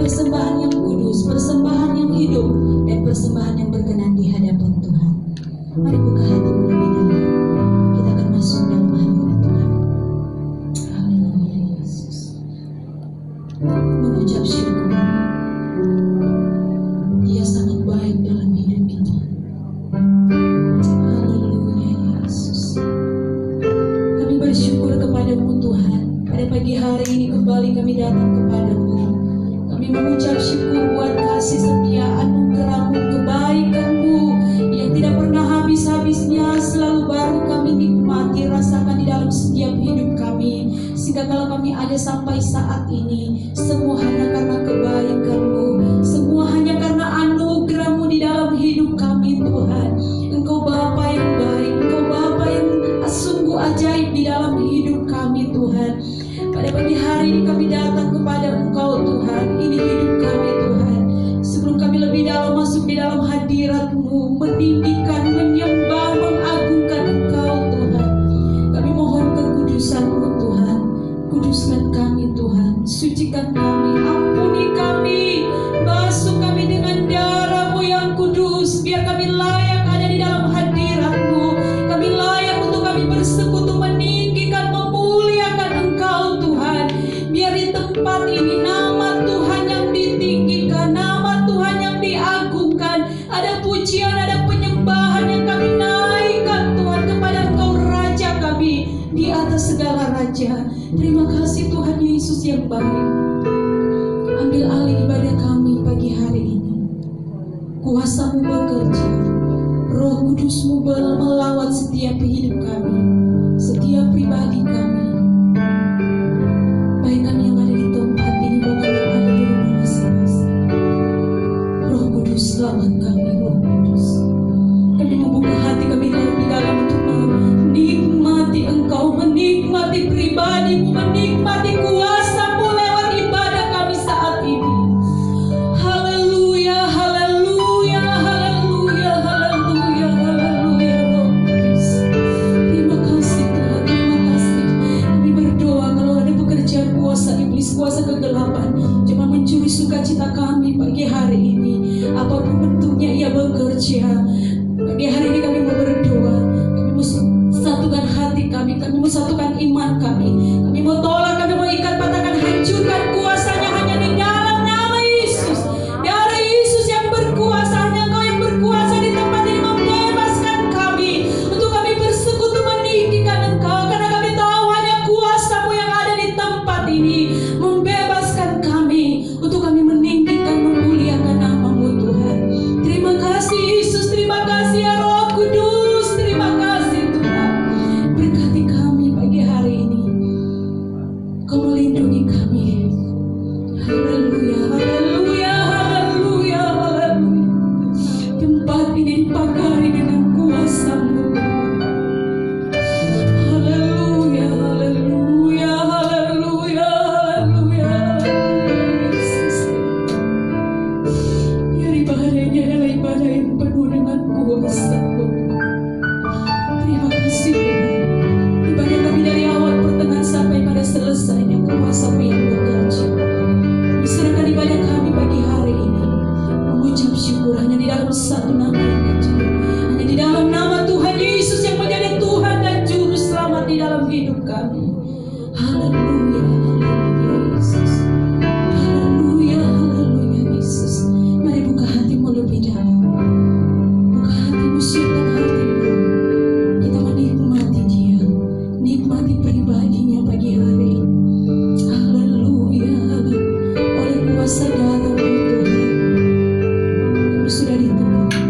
persembahan yang kudus, persembahan yang hidup, dan persembahan yang berkenan di hadapan Tuhan. Mari buka hatimu lebih dalam. Kita akan masuk dalam hadirat Tuhan. Haleluya Yesus. Mengucap syukur. Dia sangat baik dalam hidup kita. Haleluya Yesus. Kami bersyukur kepadamu Tuhan. Pada pagi hari ini kembali kami datang kepadamu. Kami mengucap syukur buat kasih setia, anugerah-Mu, kebaikan-Mu yang tidak pernah habis-habisnya, selalu baru kami nikmati, rasakan di dalam setiap hidup kami. Sehingga kalau kami ada sampai saat ini, semua hanya karena kebaikan-Mu, semua hanya karena anugerah-Mu di dalam hidup kami Tuhan. Engkau Bapa yang baik, Engkau Bapa yang sungguh ajaib di dalam hidup kami Tuhan. Pada pagi hari ini kami datang kepada Engkau Tuhan. Ini hidup kami Tuhan. Sebelum kami lebih dalam masuk di dalam hadirat-Mu, meninggikan, menyembah, mengagungkan Engkau Tuhan. Kami mohon kekudusan-Mu Tuhan. Kuduskan kami Tuhan. Sucikan kami, ampuni kami. Basuh kami dengan darah-Mu yang kudus. Biar kami layak ada di dalam hadirat-Mu. Kami layak untuk kami bersekutu, meninggikan, memuliakan Engkau Tuhan. Biar di tempat ini nama Tuhan yang ditinggikan, nama Tuhan yang diagungkan. Ada pujian, ada penyembahan yang kami naikkan Tuhan kepada Engkau Raja kami di atas segala raja. Terima kasih Tuhan Yesus yang baik. Ambil alih ibadah kami pagi hari ini. Kuasa-Mu bekerja, Roh Kudus-Mu melawat setiap hidup kami, setiap pribadi kami. Baik kami yang ada di tempat ini maupun yang ada di rumah masing-masing. Roh Kudus lawat kami, Roh Kudus. Kami membuka hati kami di dalam untuk menikmati Engkau, menikmati pribadi-Mu, menikmati kuasa-Mu lewat ibadah kami saat ini. Haleluya, haleluya, haleluya, haleluya, haleluya, Roh Kudus. Terima kasih Tuhan, terima kasih. Kami berdoa kalau ada pekerjaan kuasa iblis, kuasa kegelapan, cuma mencuri sukacita kami pagi hari ini. Apapun bentuknya ia bekerja. Pagi hari ini kami mau berdoa. Kami mau satukan hati kami mau satukan iman kami. Kami mau tolak, kami mau ikat, patahkan, hancurkan kuasanya hanya di dalam nama Yesus. Darah Yesus yang berkuasa, hanya Engkau yang berkuasa di tempat ini membebaskan kami untuk kami bersekutu meninggikan Engkau. Karena kami tahu hanya kuasa-Mu yang ada di tempat ini membebaskan kami untuk kami meninggikan, memuliakan nama-Mu Tuhan. Terima kasih Yesus, terima kasih ya Roh Kudus, terima kasih Tuhan. Berkati kami pagi hari ini. Kau melindungi kami. Haleluya, haleluya, haleluya, haleluya. Tempat ini dipagari dengan kuasa-Mu Tuhan. Haleluya, haleluya, haleluya, haleluya. Yesus. Biar ibadahnya adalah ibadah yang penuh dengan kuasa-Mu. Terima kasih Tuhan. Ibadah kami dari awal pertengahan sampai pada selesainya kuasa-Mu yang bekerja. Diserahkan ibadah kami pagi hari ini, mengucap syukur hanya di dalam satu nama yang ajaib, hanya di dalam nama Tuhan Yesus yang menjadi Tuhan dan Juru Selamat di dalam hidup kami. Haleluya, haleluya Yesus. Haleluya, haleluya Yesus. Mari buka hatimu lebih dalam. Buka hatimu, siapkan hatimu. Kita menikmati Dia, nikmati pribadinya pagi hari ini. Haleluya, haleluya. Oleh kuasa darah-Mu Tuhan, kami sudah ditemukan.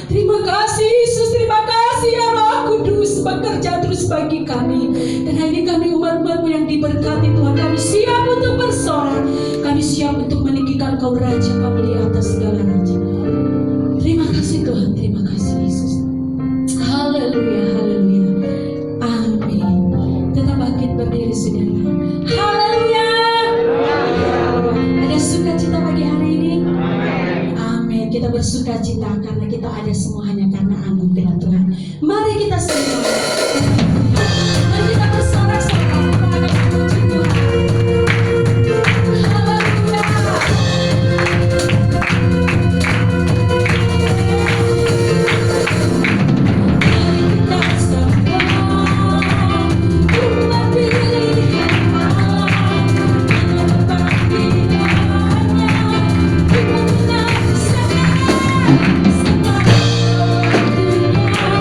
Terima kasih Yesus, terima kasih ya Roh Kudus, bekerja terus bagi kami. Dan hari ini kami umat-umat-Mu yang diberkati Tuhan, kami siap untuk bersorak, kami siap untuk meninggikan Kau Raja kami di atas segala raja. Terima kasih Tuhan, terima kasih Yesus. Haleluya, haleluya. Amin. Tetap bangkit berdiri saudara. Haleluya. Ada sukacita pagi hari ini? Amin. Kita bersukacita karena kita ada semua hanya karena anugerah Tuhan. Mari kita semua, mari kita bersorak-sorai kepada puji Tuhan. Haleluya. Mari kita sembah umat pilihan Allah, menyembah pilihannya, kita menang sembah dunia.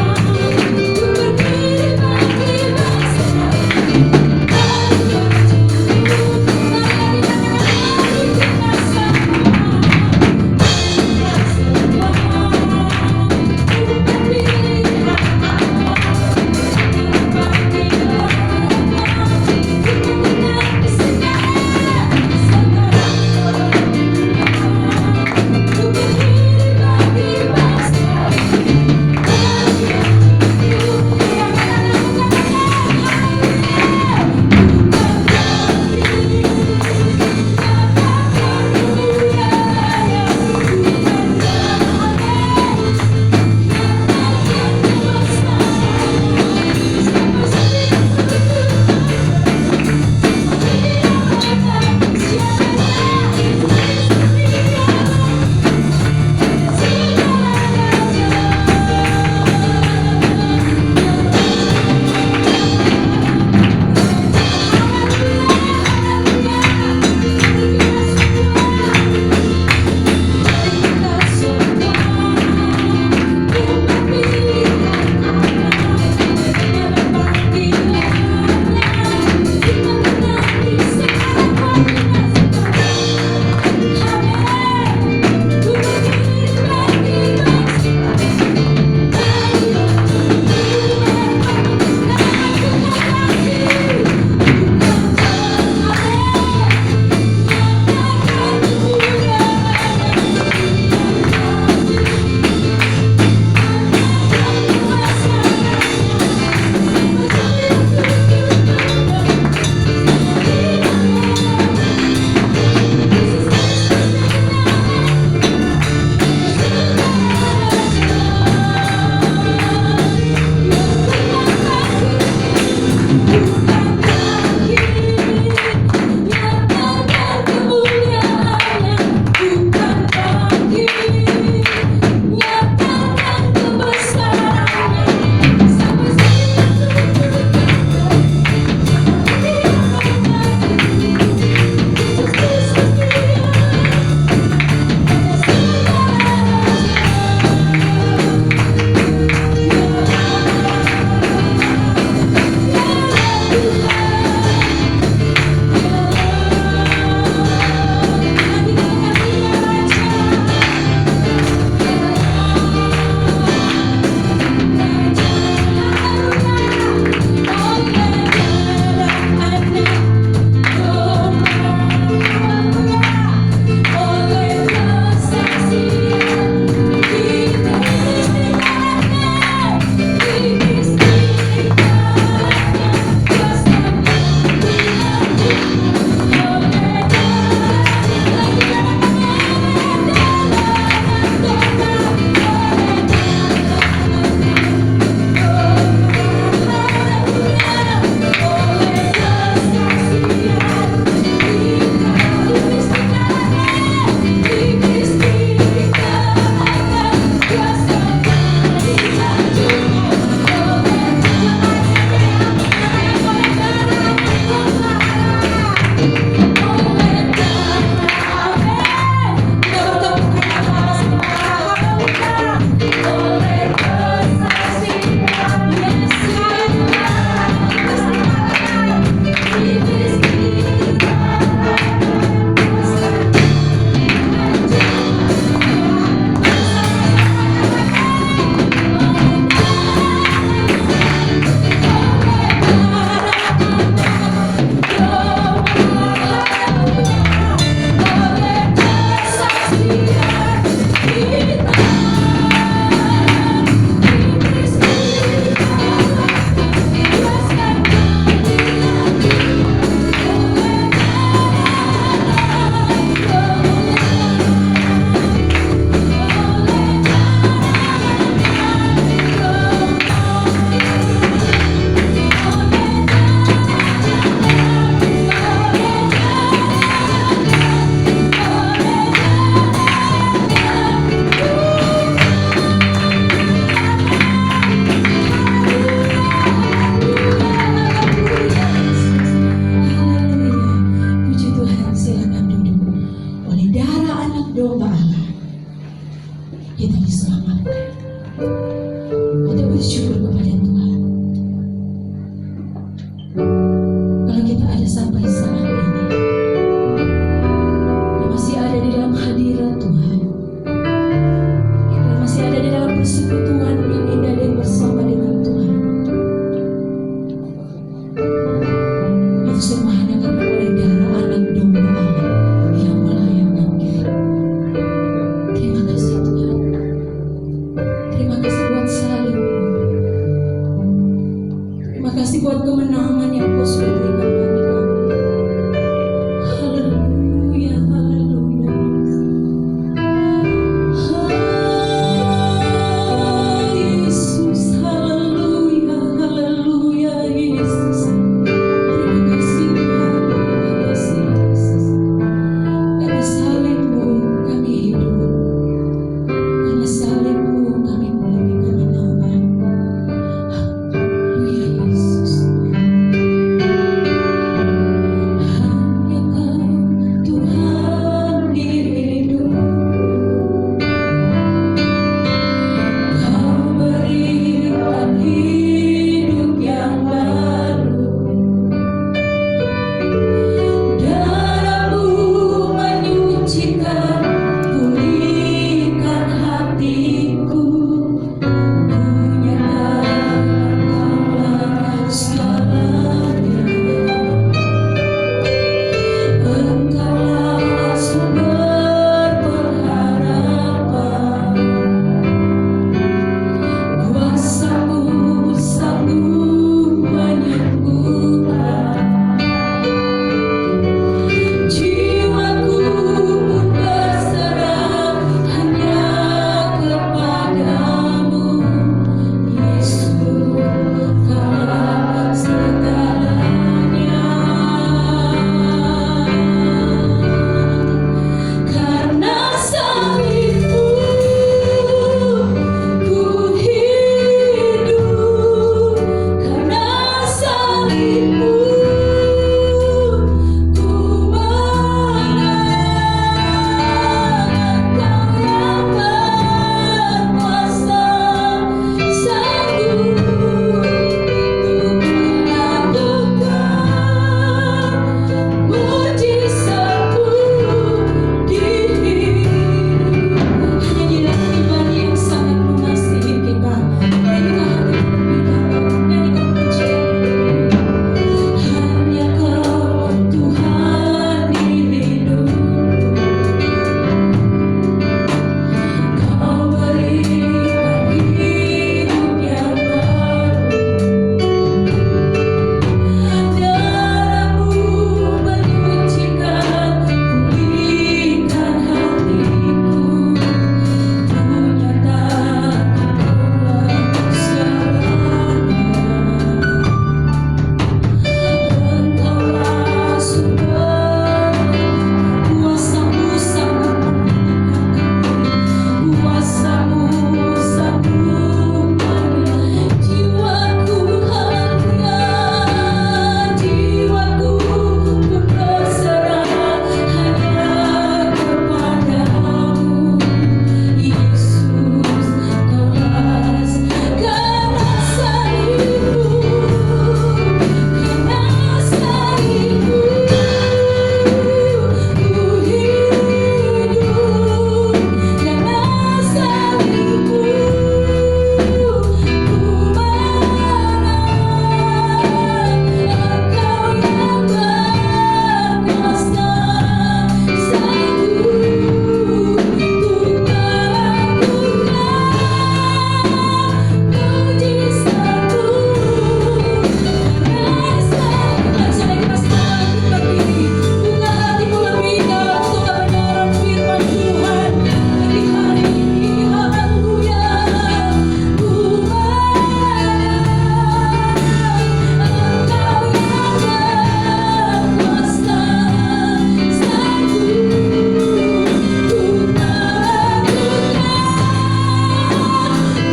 buat kemenangan yang Kau sudah berikan bagi kami. Haleluya, haleluya. Yesus, haleluya, haleluya, Yesus. Terima kasih Tuhan, terima kasih Yesus. Karena salib-Mu kami hidup, karena salib-Mu kami mengalami kemenangan. Haleluya, Yesus. Hanya Kau Tuhan di hidup, Kau berikan hidup yang baru. Darah-Mu menyucikan, pulihkan hatiku. Ku nyatakan Kaulah segalanya. Engkaulah sumber pengharapan. Kuasa-Mu sanggup menyembuhkan. Jiwaku pun berserah hanya kepadamu. Yesus, Kaulah segalanya. Karena salib-Mu ku hidup, karena salib-Mu ku menang. Kau yang berkuasa, sanggup untuk melakukan mujizat-Mu di hidup. Hanya Dia pribadi yang sangat mengasihi kita. Mari kita hadir lebih dalam, nyanyikan pujian ini. Hanya Kau Tuhan di hidup, Kau berikan hidup yang baru. Darah-Mu menyucikan, pulihkan hatiku. Ku nyatakan Kaulah segalanya. Engkaulah sumber, kuasa-Mu sanggup memulihkan kami. Kuasa-Mu sanggup menyembuhkan. Jiwaku haleluya, jiwaku pun berserah hanya kepadamu. Yesus, Kaulah karena salib-Mu, karena salib-Mu ku hidup, karena salib-Mu ku menang. Engkau yang berkuasa, sanggup untuk melakukan mujizat-Mu. Karena salib-Mu, kita berdiri, buka hatimu lebih dalam untuk kebenaran firman Tuhan. Di hari ini, haleluya, ku menang. Engkau yang berkuasa, sanggup untuk melakukan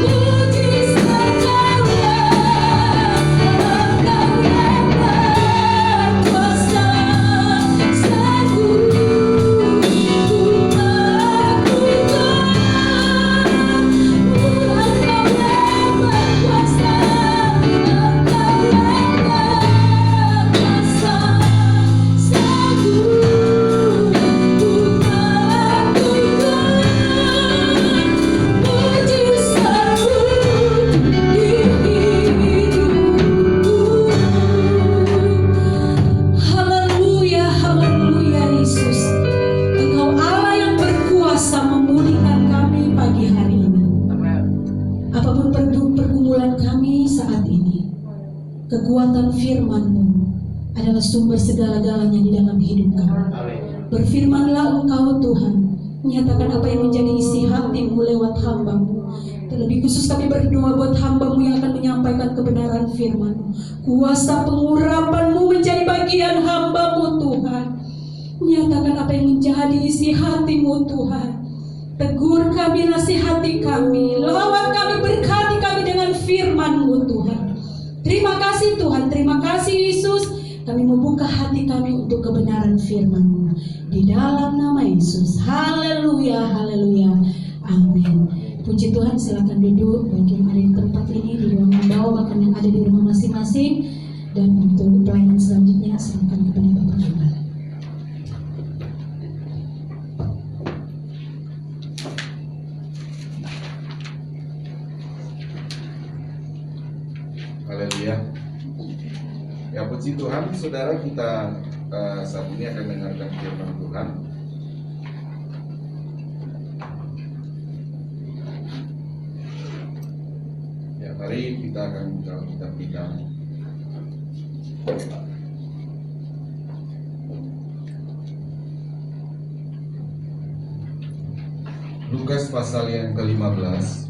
mujizat Kaulah. Engkau yang berkuasa, sanggup untuk melakukan. Engkau yang berkuasa, Engkau yang berkuasa, sanggup untuk melakukan mujizat-Mu di hidupku. Haleluya, haleluya, Yesus. Engkau Allah yang berkuasa memulihkan kami pagi hari ini. Apapun pergumulan kami saat ini, Kekuatan firman-Mu adalah sumber segala-galanya di dalam hidup kami. Berfirmanlah Engkau Tuhan, menyatakan apa yang menjadi isi hati-Mu lewat hamba-Mu. Terlebih khusus kami berdoa buat hamba-Mu yang akan menyampaikan kebenaran firman-Mu. Kuasa pengurapan-Mu menjadi bagian hamba-Mu Tuhan. Menyatakan apa yang menjadi isi hati-Mu Tuhan. Tegur kami, nasihati kami, lawat kami, berkati kami dengan firman-Mu Tuhan. Terima kasih Tuhan, terima kasih Yesus. Kami membuka hati kami untuk kebenaran firman-Mu. Di dalam nama Yesus. Haleluya, haleluya. Amin. Puji Tuhan, silakan duduk bagi yang ada di tempat ini, di ruang membawa, bahkan yang ada di rumah masing-masing. Dan untuk pelayanan selanjutnya, silakan kepada Bapak Gembala. Haleluya. Ya, puji Tuhan, saudara, kita saat ini akan mendengarkan firman Tuhan. Ya, mari kita akan buka kitab kita. Lukas pasal yang ke-15.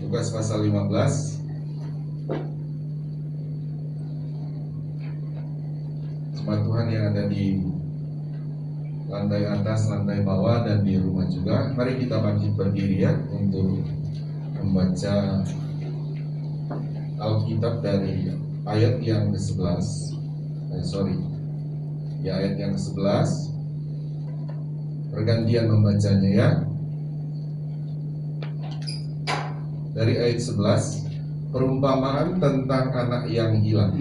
Lukas pasal 15. Jemaat Tuhan yang ada di lantai atas, lantai bawah, dan di rumah juga, mari kita bangkit berdiri ya untuk membaca Alkitab dari ayat yang ke-11. Ayat yang ke-11. Pergantian membacanya ya. Dari ayat 11, perumpamaan tentang anak yang hilang.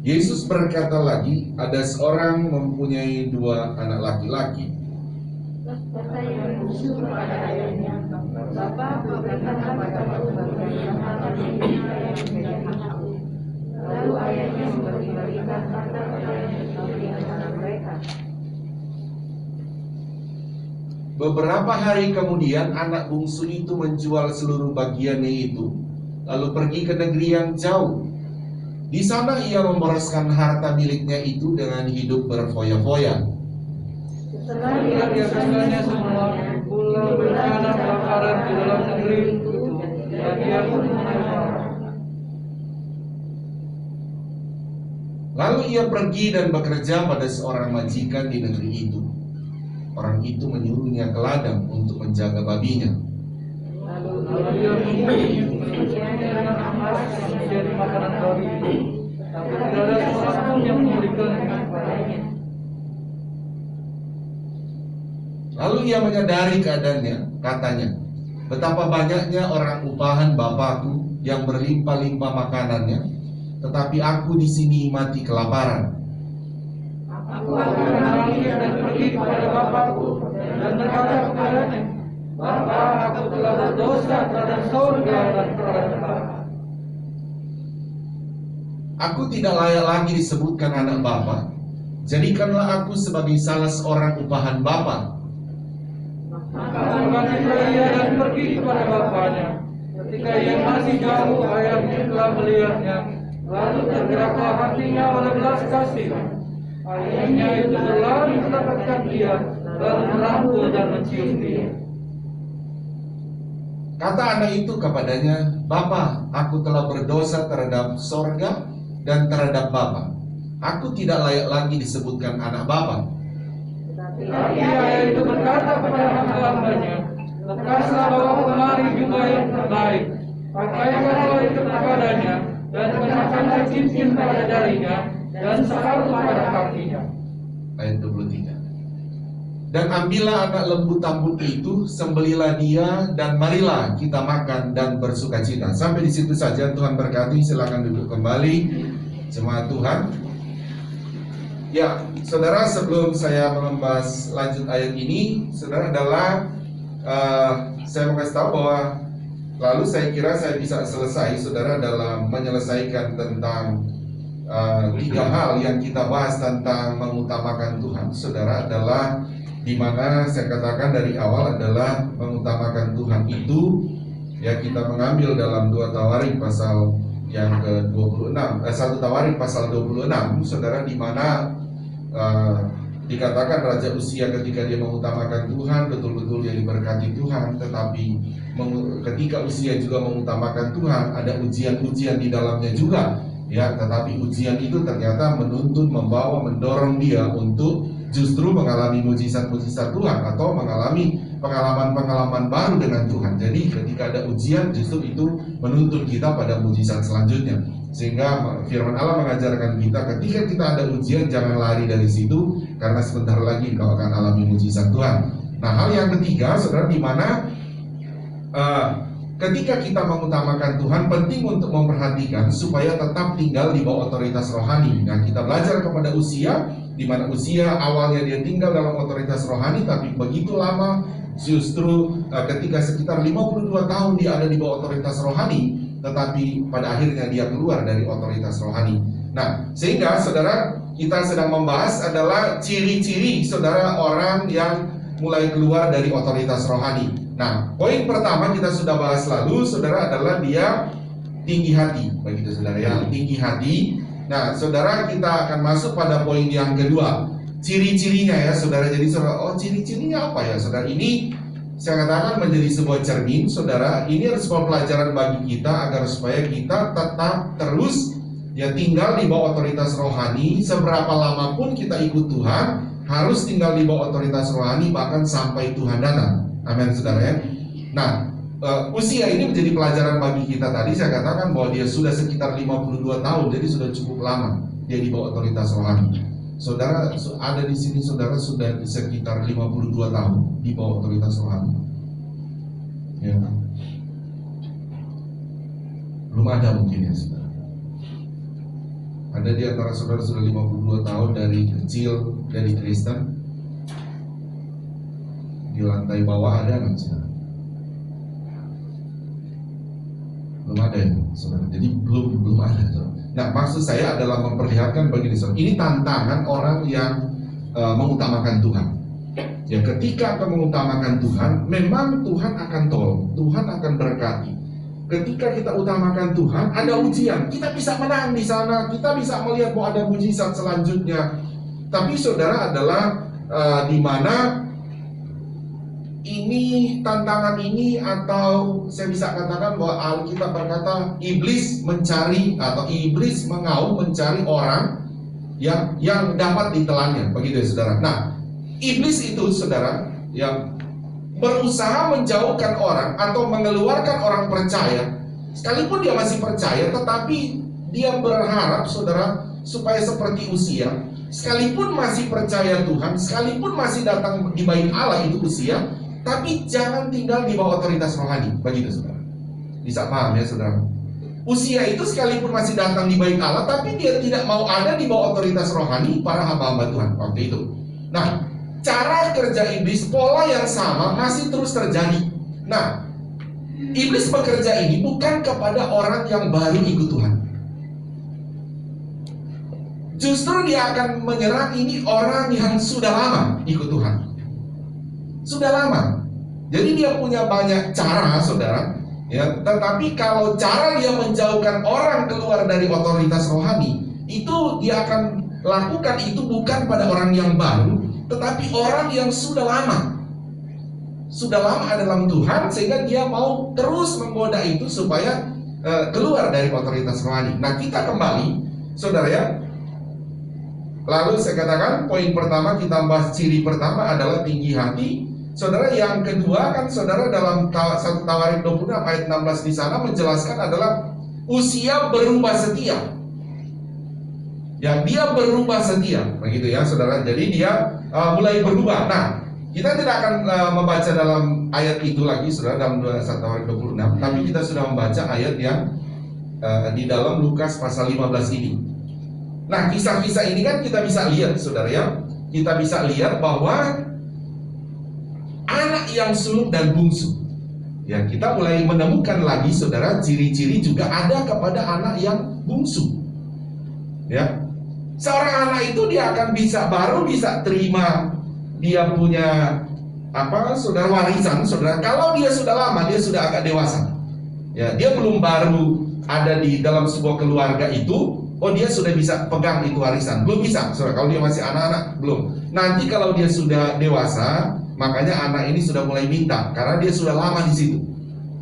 Yesus berkata lagi, ada seorang mempunyai 2 anak laki-laki. Kata yang bungsu kepada ayahnya, Bapa, berikanlah padaku bagian harta yang menjadi hakku. Lalu ayahnya membagi-bagikan harta kekayaannya di antara mereka. Beberapa hari kemudian anak bungsu itu menjual seluruh bagiannya itu, lalu pergi ke negeri yang jauh. Di sana ia memboroskan harta miliknya itu dengan hidup berfoya-foya. Setelah dihabiskannya semua, pula bencana kelaparan di dalam negeri itu, dan dia pun marah. Lalu ia pergi dan bekerja pada seorang majikan di negeri itu. Orang itu menyuruhnya ke ladang untuk menjaga babinya. Lalu dia mengumpulkan dengan emas yang menjadi makanan babi itu, tapi tidak ada seorang pun yang memberikannya kepadanya. Lalu ia menyadari keadaannya, katanya, betapa banyaknya orang upahan bapakku yang berlimpah-limpah makanannya, tetapi aku di sini mati kelaparan. Aku akan bangkit dan pergi kepada bapakku dan berkata kepadanya, Bapa, aku telah berdosa terhadap surga dan terhadap Bapa. Aku tidak layak lagi disebutkan anak Bapa. Jadikanlah aku sebagai salah seorang upahan Bapa. Maka bangkitlah ia dan pergi kepada bapaknya. Ketika ia masih jauh, ayahnya telah melihatnya. Lalu tergeraklah hatinya oleh belas kasihan. Ayahnya itu berlari mendapatkan dia, lalu merangkul dan mencium dia. Kata anak itu kepadanya, Bapa, aku telah berdosa terhadap sorga dan terhadap Bapa. Aku tidak layak lagi disebutkan anak Bapa. Tapi ayah itu berkata kepada hamba-hambanya, lekaslah bawa kemari jubah yang terbaik, pakaikanlah itu kepadanya, dan kenakanlah cincin pada jarinya, dan sarung pada kakinya. Ayat 23. Dan ambillah anak lembu tambun itu, sembelilah dia, dan marilah kita makan dan bersukacita. Sampai di situ saja, Tuhan berkati. Silakan duduk kembali, jemaat Tuhan. Ya, saudara, sebelum saya membahas lanjut ayat ini, saudara adalah saya mau kasih tahu bahwa lalu saya kira saya bisa selesai, saudara, dalam menyelesaikan tentang 3 hal yang kita bahas tentang mengutamakan Tuhan, saudara, adalah di mana saya katakan dari awal adalah mengutamakan Tuhan itu Ya, kita mengambil dalam 2 Tawarik pasal yang ke-26, 1 Tawarik pasal 26, saudara, di mana dikatakan Raja Uzia ketika dia mengutamakan Tuhan, betul-betul dia diberkati Tuhan. Tetapi ketika Uzia juga mengutamakan Tuhan, ada ujian-ujian di dalamnya juga. Ya, tetapi ujian itu ternyata menuntun, membawa, mendorong dia untuk justru mengalami mujizat-mujizat Tuhan atau mengalami pengalaman-pengalaman baru dengan Tuhan. Jadi ketika ada ujian, justru itu menuntun kita pada mujizat selanjutnya. Sehingga firman Allah mengajarkan kita, ketika kita ada ujian, jangan lari dari situ, karena sebentar lagi kau akan alami mujizat Tuhan. Nah, hal yang ketiga, saudara, di mana ketika kita mengutamakan Tuhan, penting untuk memperhatikan supaya tetap tinggal di bawah otoritas rohani. Nah, kita belajar kepada Uzia, di mana Uzia awalnya dia tinggal dalam otoritas rohani, tapi begitu lama justru ketika sekitar 52 tahun dia ada di bawah otoritas rohani, tetapi pada akhirnya dia keluar dari otoritas rohani. Nah, sehingga saudara, kita sedang membahas adalah ciri-ciri saudara orang yang mulai keluar dari otoritas rohani. Nah, poin pertama kita sudah bahas lalu, saudara, adalah dia tinggi hati. Begitu saudara, yang tinggi hati. Nah, saudara, kita akan masuk pada poin yang kedua, ciri-cirinya ya saudara. Jadi saudara, ciri-cirinya apa ya saudara? Ini saya katakan menjadi sebuah cermin, saudara. Ini adalah sebuah pelajaran bagi kita agar supaya kita tetap terus ya tinggal di bawah otoritas rohani. Seberapa lama pun kita ikut Tuhan, harus tinggal di bawah otoritas rohani bahkan sampai Tuhan datang. Amin saudara ya. Nah, Uzia ini menjadi pelajaran bagi kita. Tadi saya katakan bahwa dia sudah sekitar 52 tahun, jadi sudah cukup lama dia di bawah otoritas rohani. Saudara ada di sini, saudara sudah sekitar 52 tahun di bawah otoritas rohani. Ya. Belum ada mungkin ya saudara. Ada di antara saudara sudah 52 tahun dari kecil dari Kristen. Di lantai bawah ada nggak saudara? Belum ada ya saudara. Jadi belum ada saudara. Nah, maksud saya adalah memperlihatkan begini saudara. Ini tantangan orang yang mengutamakan Tuhan. Ya, ketika akan mengutamakan Tuhan, memang Tuhan akan tolong, Tuhan akan berkati. Ketika kita utamakan Tuhan, ada ujian, kita bisa menang di sana, kita bisa melihat bahwa ada mujizat selanjutnya. Tapi saudara adalah di mana ini tantangan ini, atau saya bisa katakan bahwa Alkitab berkata iblis mencari atau iblis mengaum mencari orang yang dapat ditelannya, begitu ya saudara. Nah, iblis itu saudara yang berusaha menjauhkan orang atau mengeluarkan orang percaya, sekalipun dia masih percaya, tetapi dia berharap saudara supaya seperti Uzia, sekalipun masih percaya Tuhan, sekalipun masih datang di bait Allah itu Uzia, tapi jangan tinggal di bawah otoritas rohani. Begitu saudara. Bisa paham ya saudara? Uzia itu sekalipun masih datang di bait Allah, tapi dia tidak mau ada di bawah otoritas rohani para hamba-hamba Tuhan waktu itu. Nah, cara kerja iblis, pola yang sama masih terus terjadi. Nah, iblis bekerja ini bukan kepada orang yang baru ikut Tuhan. Justru dia akan menyerang ini orang yang sudah lama ikut Tuhan. Sudah lama. Jadi dia punya banyak cara saudara ya, tetapi kalau cara dia menjauhkan orang keluar dari otoritas rohani, itu dia akan lakukan itu bukan pada orang yang baru, tetapi orang yang sudah lama dalam Tuhan, sehingga dia mau terus menggoda itu supaya keluar dari otoritas rohani. Nah, kita kembali saudara ya. Lalu saya katakan poin pertama, kita bahas ciri pertama adalah tinggi hati. Saudara, yang kedua kan saudara dalam 1 Tawarik 26 ayat 16 di sana menjelaskan adalah Uzia berubah setia. Ya, dia berubah setia, begitu ya saudara. Jadi dia mulai berubah. Nah, kita tidak akan membaca dalam ayat itu lagi saudara dalam 1 Tawarik 26, tapi kita sudah membaca ayat yang di dalam Lukas pasal 15 ini. Nah, kisah-kisah ini kan kita bisa lihat saudara ya. Kita bisa lihat bahwa anak yang sulung dan bungsu. Ya, kita mulai menemukan lagi saudara ciri-ciri juga ada kepada anak yang bungsu. Ya. Seorang anak itu dia akan baru bisa terima dia punya saudara warisan saudara kalau dia sudah lama, dia sudah agak dewasa. Ya, dia belum baru ada di dalam sebuah keluarga itu, oh dia sudah bisa pegang itu warisan. Belum bisa, saudara. Kalau dia masih anak-anak, belum. Nanti kalau dia sudah dewasa, makanya anak ini sudah mulai minta, karena dia sudah lama di situ.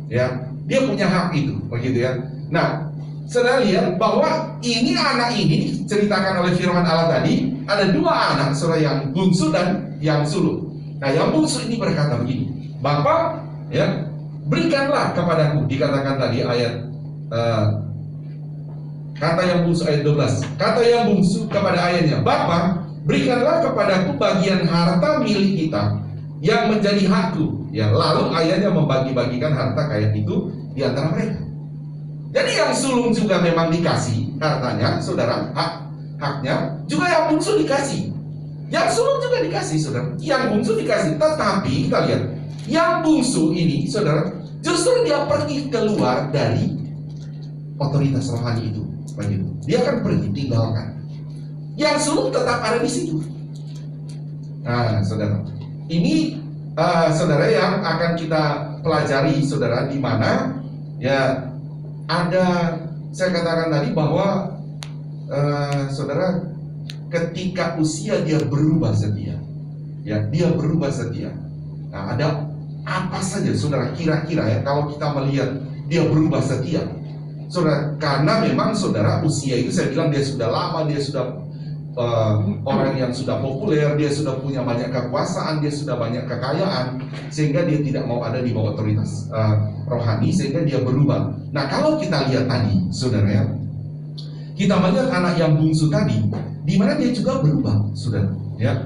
Ya, dia punya hak itu, begitu ya. Nah, saudara lihat bahwa ini anak ini diceritakan oleh firman Allah tadi, ada dua anak, saudara, yang bungsu dan yang sulung. Nah, yang bungsu ini berkata begini, Bapak, ya, berikanlah kepadaku, dikatakan tadi ayat kata yang bungsu ayat 12. Kata yang bungsu kepada ayahnya, Bapak, berikanlah kepadaku bagian harta milik kita yang menjadi hakku. Ya, lalu ayahnya membagi-bagikan harta kaya itu di antara mereka. Jadi yang sulung juga memang dikasih hartanya, saudara, haknya. Juga yang bungsu dikasih. Yang sulung juga dikasih, saudara. Yang bungsu dikasih. Tetapi kita lihat, yang bungsu ini, saudara, justru dia pergi keluar dari otoritas rohani itu. Begitu. Dia akan pergi, tinggalkan. Yang sulung tetap ada di situ. Nah, saudara, ini saudara yang akan kita pelajari, saudara, di mana ya ada, saya katakan tadi bahwa saudara, ketika usia dia berubah setia, ya dia berubah setia. Nah, ada apa saja, saudara, kira-kira ya kalau kita melihat dia berubah setia, saudara, karena memang saudara usia itu saya bilang dia sudah lama, dia sudah orang yang sudah populer, dia sudah punya banyak kekuasaan, dia sudah banyak kekayaan, sehingga dia tidak mau ada di bawah otoritas rohani, sehingga dia berubah. Nah, kalau kita lihat tadi, saudara ya, kita melihat anak yang bungsu tadi, di mana dia juga berubah, saudara ya.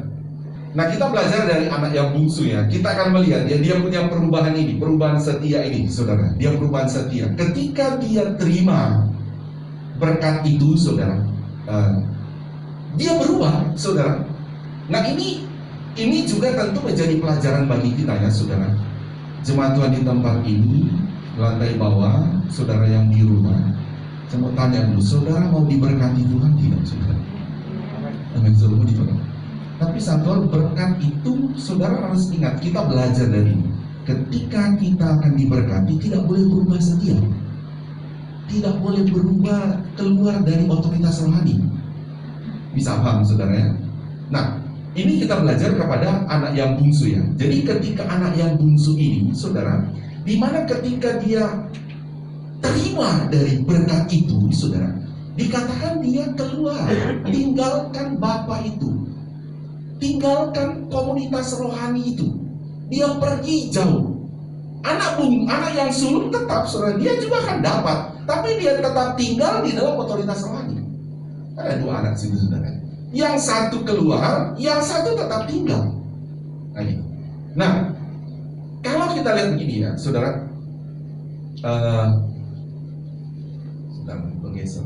Nah, kita belajar dari anak yang bungsu ya, kita akan melihat ya, dia punya perubahan ini, perubahan setia ini, saudara. Dia perubahan setia. Ketika dia terima berkat itu, saudara, dia berubah, saudara. Nah, ini juga tentu menjadi pelajaran bagi kita ya, saudara. Jemaat Tuhan di tempat ini, lantai bawah, saudara yang di rumah, saya mau tanya dulu, saudara mau diberkati Tuhan tidak, saudara? Amin, saudara mau diberkati. Tapi satu hal, berkat itu, saudara harus ingat, kita belajar dari ini. Ketika kita akan diberkati, tidak boleh berubah setia, tidak boleh berubah keluar dari otoritas rohani. Bisa paham, saudara ya? Nah, ini kita belajar kepada anak yang bungsu ya. Jadi ketika anak yang bungsu ini, saudara, dimana ketika dia terima dari berkat itu, saudara, dikatakan dia keluar, tinggalkan bapak itu, tinggalkan komunitas rohani itu, dia pergi jauh. Anak yang sulung tetap, saudara, dia juga akan dapat, tapi dia tetap tinggal di dalam otoritas rohani. Ada dua anak sini, saudara. Yang satu keluar, yang satu tetap tinggal. Nah, kalau kita lihat begini ya, saudara, sedang bergeser.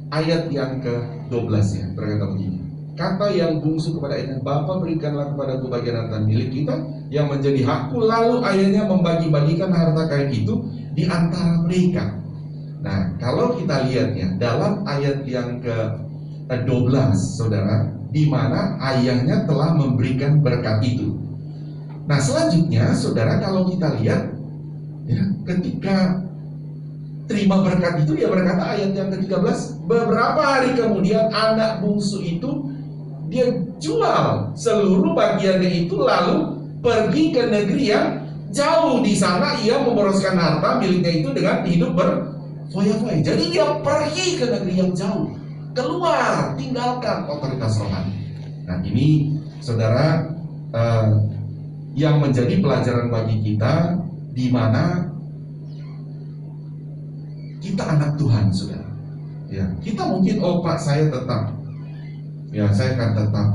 Ayat yang ke-12 ya, berkata begini. Kata yang bungsu kepada ayahnya, Bapa, berikanlah kepadaku bagian harta milik kita yang menjadi hakku. Lalu ayahnya membagi-bagikan harta kaya itu di antara mereka. Nah, kalau kita lihat ya, dalam ayat yang ke-12, saudara, di mana ayahnya telah memberikan berkat itu. Nah, selanjutnya, saudara, kalau kita lihat, ya, ketika terima berkat itu, dia berkata ayat yang ke-13, beberapa hari kemudian anak bungsu itu, dia jual seluruh bagiannya itu, lalu pergi ke negeri yang jauh. Di sana ia memboroskan harta miliknya itu dengan hidup berfoya-foya. Jadi dia pergi ke negeri yang jauh, keluar, tinggalkan otoritas rohani. Nah, ini saudara, yang menjadi pelajaran bagi kita, di mana kita anak Tuhan, saudara. Ya, kita mungkin, oh Pak, saya tetap, ya saya akan tetap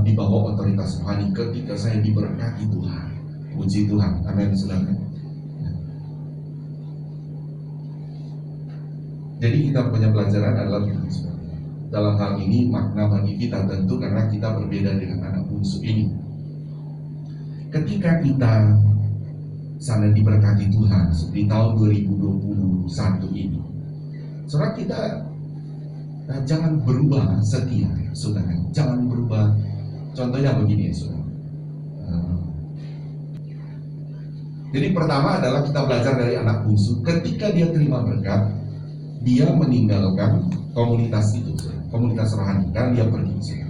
di bawah otoritas rohani ketika saya diberkati Tuhan. Puji Tuhan, amin, saudara. Jadi kita punya pelajaran adalah dalam hal ini makna bagi kita tentu karena kita berbeda dengan anak bungsu ini. Ketika kita sana diberkati Tuhan seperti tahun 2021 ini, saudara, kita jangan berubah setia, saudara. Jangan berubah. Contohnya begini, saudara. Jadi pertama adalah kita belajar dari anak bungsu. Ketika dia terima berkat, dia meninggalkan komunitas itu, komunitas rohani, kan dia pergi.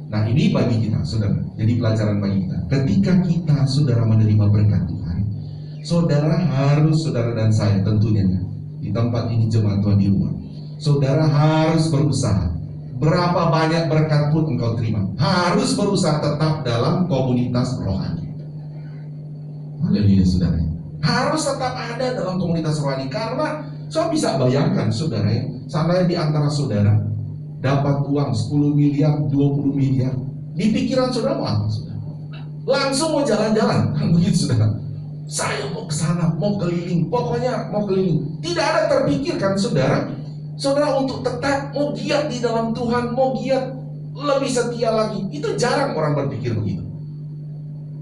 Nah ini bagi kita, saudara. Jadi pelajaran bagi kita. Ketika kita, saudara, menerima berkat Tuhan, saudara harus, saudara dan saya tentunya di tempat ini jemaat Tuhan di rumah, saudara harus berusaha. Berapa banyak berkat pun engkau terima, harus berusaha tetap dalam komunitas rohani. Haleluya, saudara. Harus tetap ada dalam komunitas rohani. Karena saya bisa bayangkan, saudara, seandainya di antara saudara dapat uang 10 miliar, 20 miliar, di pikiran saudara mau apa, saudara? Langsung mau jalan-jalan, kan begitu, saudara. Saya mau ke sana, mau keliling, pokoknya mau keliling. Tidak ada terpikirkan, saudara, untuk tetap mau giat di dalam Tuhan, mau giat lebih setia lagi. Itu jarang orang berpikir begitu.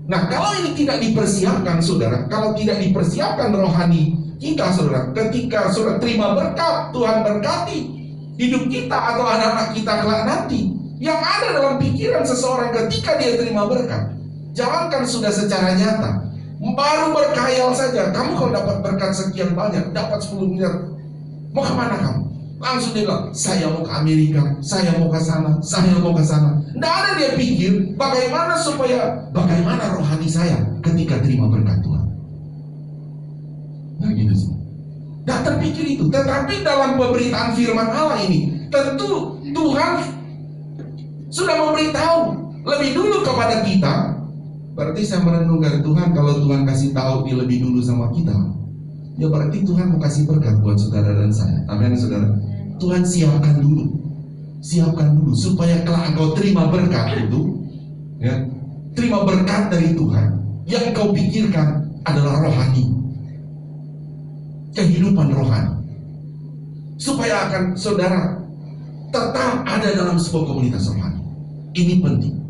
Nah, kalau ini tidak dipersiapkan, saudara, kalau tidak dipersiapkan rohani kita, saudara, ketika saudara terima berkat, Tuhan berkati hidup kita atau anak-anak kita kelak nanti, yang ada dalam pikiran seseorang ketika dia terima berkat, jalankan sudah secara nyata. Baru berkhayal saja, kamu kalau dapat berkat sekian banyak, dapat 10 miliar, mau kemana kamu? Langsung dia bilang, saya mau ke Amerika, saya mau ke sana, saya mau ke sana. Tidak ada dia pikir bagaimana rohani saya ketika terima berkat Tuhan. Nah gitu sih. Tidak terpikir itu. Tetapi dalam pemberitaan firman Allah ini, tentu Tuhan sudah memberitahu lebih dulu kepada kita. Berarti saya merenungkan, Tuhan kalau Tuhan kasih tahu dia lebih dulu sama kita, ya berarti Tuhan mau kasih berkat buat saudara dan saya. Amin, saudara. Tuhan siapkan dulu supaya kelak engkau terima berkat itu, ya, terima berkat dari Tuhan. Yang engkau pikirkan adalah rohani, kehidupan rohani, supaya akan saudara tetap ada dalam sebuah komunitas rohani. Ini penting.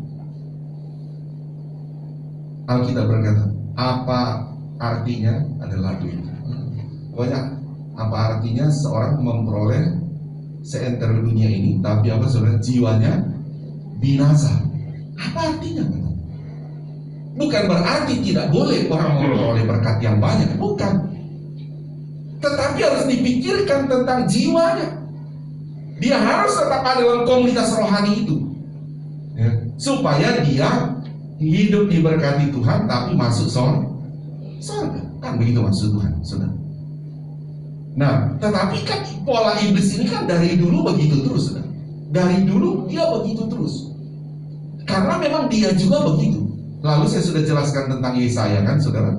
Alkitab berkata, apa artinya adalah duit. Pokoknya apa artinya seorang memperoleh seenter dunia ini, tapi apa, saudara, jiwanya binasa. Apa artinya? Bukan berarti tidak boleh orang memperoleh berkat yang banyak, bukan. Tetapi harus dipikirkan tentang jiwanya. Dia harus tetap ada dalam komunitas rohani itu, ya, supaya dia hidup diberkati Tuhan, tapi masuk surga. Kan begitu maksud Tuhan, saudara. Nah, tetapi kan pola iblis ini kan dari dulu begitu terus, saudara. Dari dulu dia begitu terus. Karena memang dia juga begitu. Lalu saya sudah jelaskan tentang Yesaya, kan, saudara.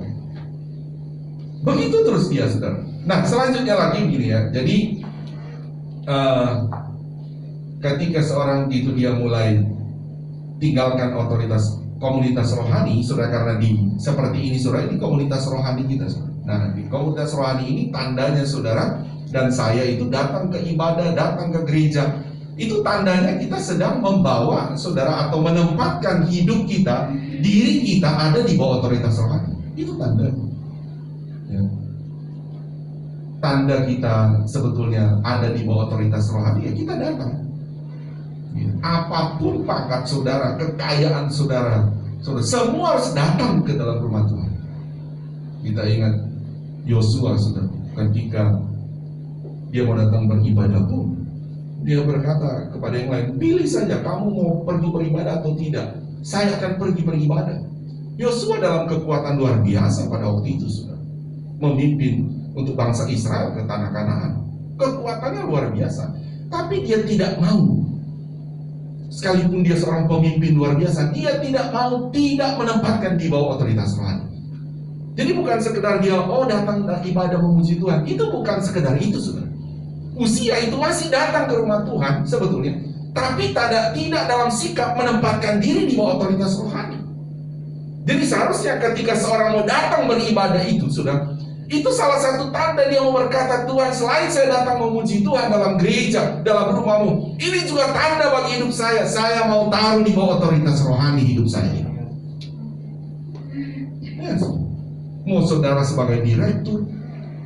Begitu terus dia, saudara. Nah, selanjutnya lagi begini ya. Jadi ketika seorang itu dia mulai tinggalkan otoritas komunitas rohani, saudara, karena seperti ini, saudara, ini komunitas rohani kita, saudara. Nah, di komunitas rohani ini tandanya saudara dan saya itu datang ke ibadah, datang ke gereja. Itu tandanya kita sedang membawa, saudara, atau menempatkan hidup kita, diri kita ada di bawah otoritas rohani. Itu tanda, ya. Tanda kita sebetulnya ada di bawah otoritas rohani, ya kita datang. Ya. Apapun pangkat saudara, kekayaan saudara, semua harus datang ke dalam rumah Tuhan. Kita ingat Yosua, saudara, ketika dia mau datang beribadah pun, dia berkata kepada yang lain, pilih saja kamu mau pergi beribadah atau tidak, saya akan pergi beribadah. Yosua dalam kekuatan luar biasa pada waktu itu, saudara, memimpin untuk bangsa Israel ke tanah Kanaan. Kekuatannya luar biasa, tapi dia tidak mau. Sekalipun dia seorang pemimpin luar biasa, dia tidak mau, tidak menempatkan di bawah otoritas rohani. Jadi bukan sekedar dia datang ibadah memuji Tuhan. Itu bukan sekedar itu, saudara. Usia itu masih datang ke rumah Tuhan sebetulnya, tapi tidak dalam sikap menempatkan diri di bawah otoritas rohani. Jadi seharusnya ketika seorang mau datang beribadah itu, saudara, itu salah satu tanda dia mau berkata, Tuhan, selain saya datang memuji Tuhan dalam gereja, dalam rumahmu, ini juga tanda bagi hidup saya. Saya mau taruh di bawah otoritas rohani hidup saya. Yes. Mau saudara sebagai direktur,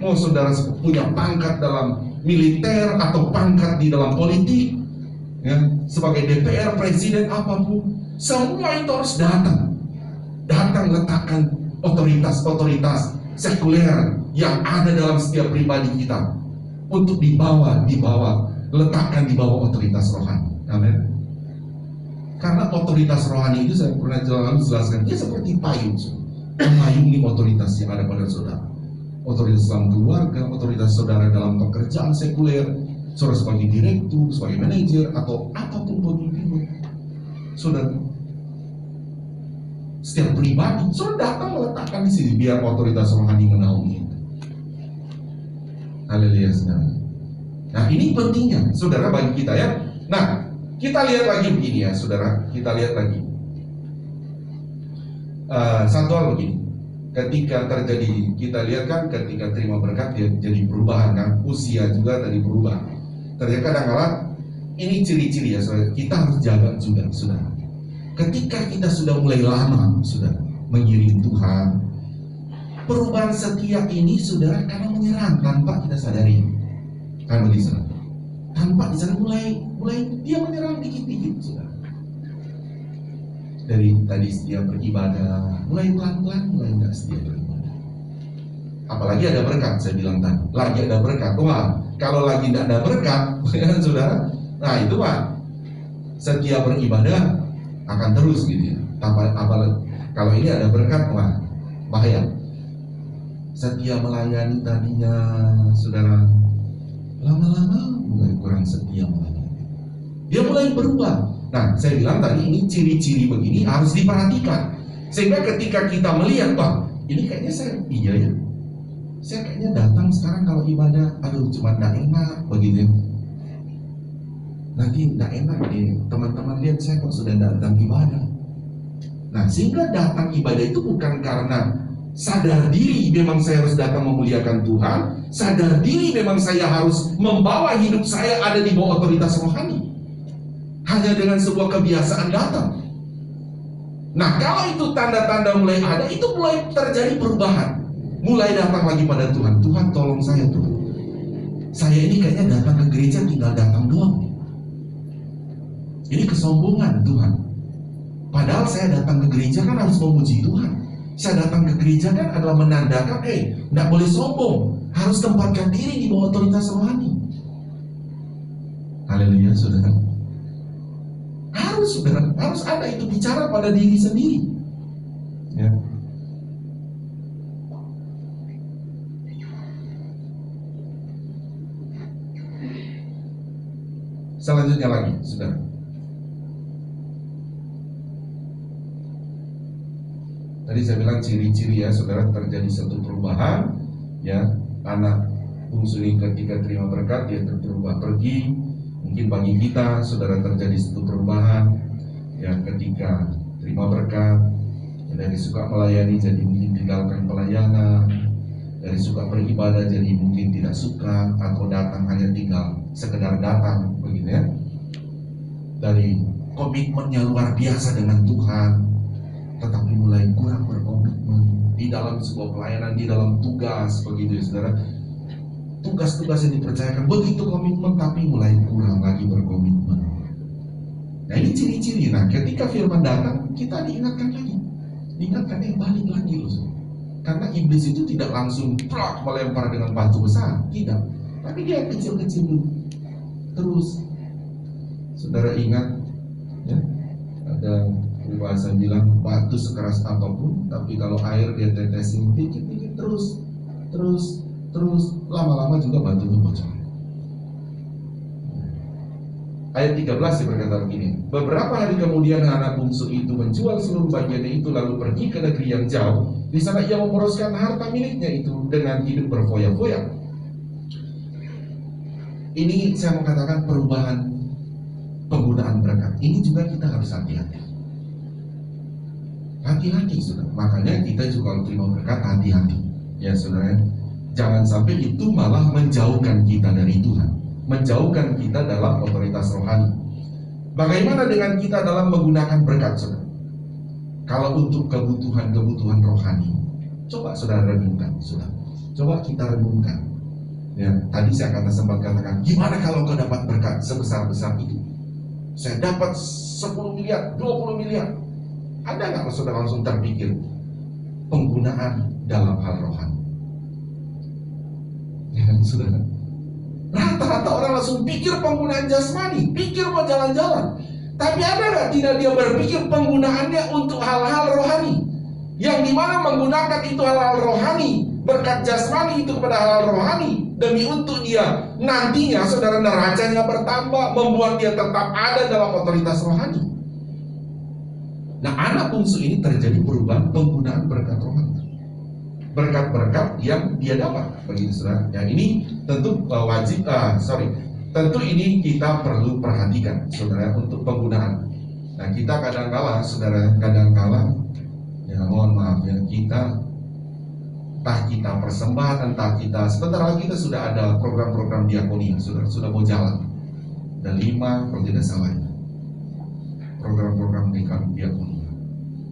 mau saudara punya pangkat dalam militer atau pangkat di dalam politik, ya, sebagai DPR, presiden, apapun, semua itu harus datang letakkan otoritas sekuler yang ada dalam setiap pribadi kita untuk dibawa, letakkan di bawah otoritas rohani. Amin. Karena otoritas rohani itu saya pernah jelaskan, dia seperti payung, memayungi otoritas yang ada pada saudara. Otoritas dalam keluarga, otoritas saudara dalam pekerjaan sekuler, saudara sebagai direktur, sebagai manajer, atau apapun pemimpinmu. Saudara, setiap pribadi, saudara datang meletakkan di sini biar otoritas rohani menaungi itu. Haleluya, saudara. Nah, ini pentingnya, saudara, bagi kita ya. Nah, kita lihat lagi begini ya, saudara. Kita lihat lagi. Satu hal begini. Ketika terjadi, kita lihat kan ketika terima berkat ya jadi perubahan kan. Usia juga tadi berubah. Ternyata kadang-kadang ini ciri-ciri ya, saudara. Kita harus jaga juga, saudara. Ketika kita sudah mulai lama, saudara, mengiring Tuhan, perubahan setiap ini, saudara, karena menyerang tanpa kita sadari. Kan begitu, saudara. Tanpa di sana mulai dia menyerang dikit-dikit, saudara. Dari tadi setia beribadah, mulai pelan-pelan, mulai nggak setia beribadah. Apalagi ada berkat, saya bilang tadi. Lagi ada berkat, wah, kalau lagi tidak ada berkat, saudara, nah itu Pak, setia beribadah akan terus gitu ya. Apalagi kalau ini ada berkat, wah, bahaya. Setia melayani tadinya, saudara, lama-lama mulai kurang setia melayani. Dia mulai berubah. Nah, saya bilang tadi ini ciri-ciri begini harus diperhatikan. Sehingga ketika kita melihat, wah, ini kayaknya saya kayaknya datang sekarang kalau ibadah, aduh cuma tidak enak begitu. Nanti tidak enak deh, teman-teman lihat saya kok sudah datang ibadah. Nah, sehingga datang ibadah itu bukan karena sadar diri memang saya harus datang memuliakan Tuhan, sadar diri memang saya harus membawa hidup saya ada di bawah otoritas rohani. Hanya dengan sebuah kebiasaan datang. Nah, kalau itu tanda-tanda mulai ada, itu mulai terjadi perubahan. Mulai datang lagi pada Tuhan. Tuhan tolong saya Tuhan. Saya ini kayaknya datang ke gereja tinggal datang doang. Ini kesombongan Tuhan. Padahal saya datang ke gereja kan harus memuji Tuhan. Saya datang ke gereja kan adalah menandakan, tidak boleh sombong. Harus tempatkan diri di bawah otoritas rohani. Haleluya, saudara. Saudara, harus ada itu bicara pada diri sendiri ya. Selanjutnya lagi, saudara, tadi saya bilang ciri-ciri ya, saudara, terjadi satu perubahan ya. Anak bungsu ini ketika terima berkat dia berubah pergi. Mungkin bagi kita, saudara, terjadi satu perubahan ya ketika terima berkat, dari suka melayani jadi mungkin tinggalkan pelayanan, dari suka beribadah jadi mungkin tidak suka, atau datang hanya tinggal sekedar datang begitu ya. Dari komitmennya luar biasa dengan Tuhan, tetapi mulai kurang berkomitmen di dalam sebuah pelayanan, di dalam tugas begitu ya, saudara. Tugas-tugas yang dipercayakan begitu komitmen, tapi mulai kurang lagi berkomitmen. Nah, ini ciri-ciri. Nah, ketika firman datang, kita diingatkan lagi. Diingatkan, balik lagi loh. Karena iblis itu tidak langsung melempar dengan batu besar, tidak. Tapi dia kecil-kecil dulu. Terus, saudara ingat, ya, ada bahasa bilang batu sekeras apapun, tapi kalau air dia tetesin dikit-dikit terus lama-lama juga batunya bocor. Ayat 13 berkata begini, beberapa hari kemudian anak bungsu itu menjual seluruh bagiannya itu lalu pergi ke negeri yang jauh. Di sana ia memboroskan harta miliknya itu dengan hidup berfoya-foya. Ini saya mau katakan perubahan penggunaan berkat. Ini juga kita harus hati-hati. Hati-hati, saudara. Makanya kita juga kalau terima berkat hati-hati. Ya, saudara. Jangan sampai itu malah menjauhkan kita dari Tuhan, menjauhkan kita dalam otoritas rohani. Bagaimana dengan kita dalam menggunakan berkat, saudara? Kalau untuk kebutuhan rohani, coba saudara renungkan, saudara. Coba kita renungkan. Ya, tadi saya sempat katakan, gimana kalau kau dapat berkat sebesar-besar itu? Saya dapat 10 miliar, 20 miliar. Ada nggak saudara langsung terpikir penggunaan dalam hal rohani? saudara. Rata-rata orang langsung pikir penggunaan jasmani, pikir mau jalan-jalan. Tapi ada nggak tidak dia berpikir penggunaannya untuk hal-hal rohani, yang dimana menggunakan itu hal-hal rohani, berkat jasmani itu kepada hal-hal rohani, demi untuk dia nantinya saudara neracanya bertambah, membuat dia tetap ada dalam otoritas rohani. Nah, anak bungsu ini terjadi perubahan penggunaan berkat rohani, berkat-berkat yang dia dapat, begitu saudara. Ya, ini tentu wajib, tentu ini kita perlu perhatikan saudara untuk penggunaan. Nah, kita kadang-kala saudara, ya mohon maaf ya, entah kita persembahan, entah kita sebentar lagi kita sudah ada program-program diakonia, sudah mau jalan. Ada 5 kalau tidak salah program-program diakonia.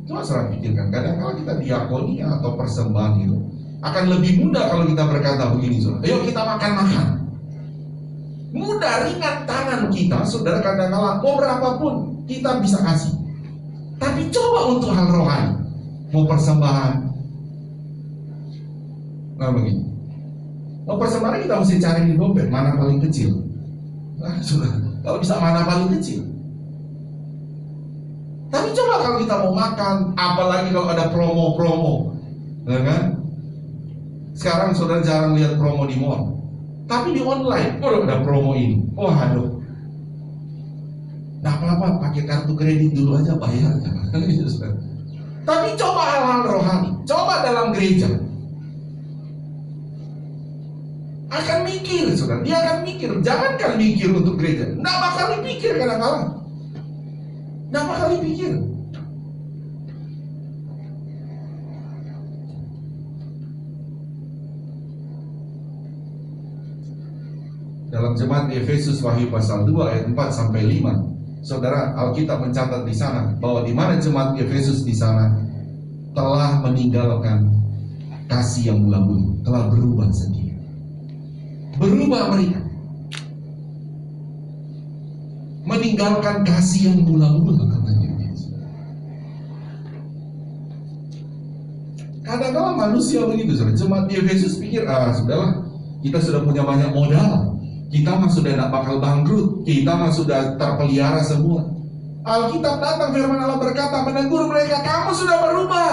Coba saudara pikirkan, kadang-kala kita diakonia atau persembahan itu akan lebih mudah kalau kita berkata begini, saudara, ayo kita makan-makan. Mudah, ringan tangan kita, saudara, kadang-kala mau berapapun kita bisa kasih. Tapi coba untuk hal rohani, mau persembahan, nah begini, mau persembahan kita mesti cari di dompet mana paling kecil. Nah, saudara, kalau bisa mana paling kecil. Tapi coba kalau kita mau makan, apalagi kalau ada promo-promo, ya kan? Sekarang saudara jarang lihat promo di mall, tapi di online, ada promo ini. Oh aduh, nah apa-apa pakai kartu kredit dulu aja bayar. Tapi coba hal-hal rohani, coba dalam gereja, akan mikir, saudara. Dia akan mikir, jangankan mikir untuk gereja, nggak bakal dipikir kadang-kadang. Nggak bakal dipikir. Dalam jemaat di Efesus Wahyu pasal 2 ayat 4 sampai 5, saudara, Alkitab mencatat di sana bahwa di mana jemaat di Efesus di sana telah meninggalkan kasih yang mula-mula, telah berubah sendiri. Berubah mereka. Meninggalkan kasih yang mula-mula, katanya. Kadang-kadang manusia begitu, saudara. Jemaat di Efesus pikir, sudahlah, kita sudah punya banyak modal, kita mah sudah tidak bakal bangkrut, kita mah sudah terpelihara semua. Alkitab datang, firman Allah berkata, menegur mereka, kamu sudah berubah,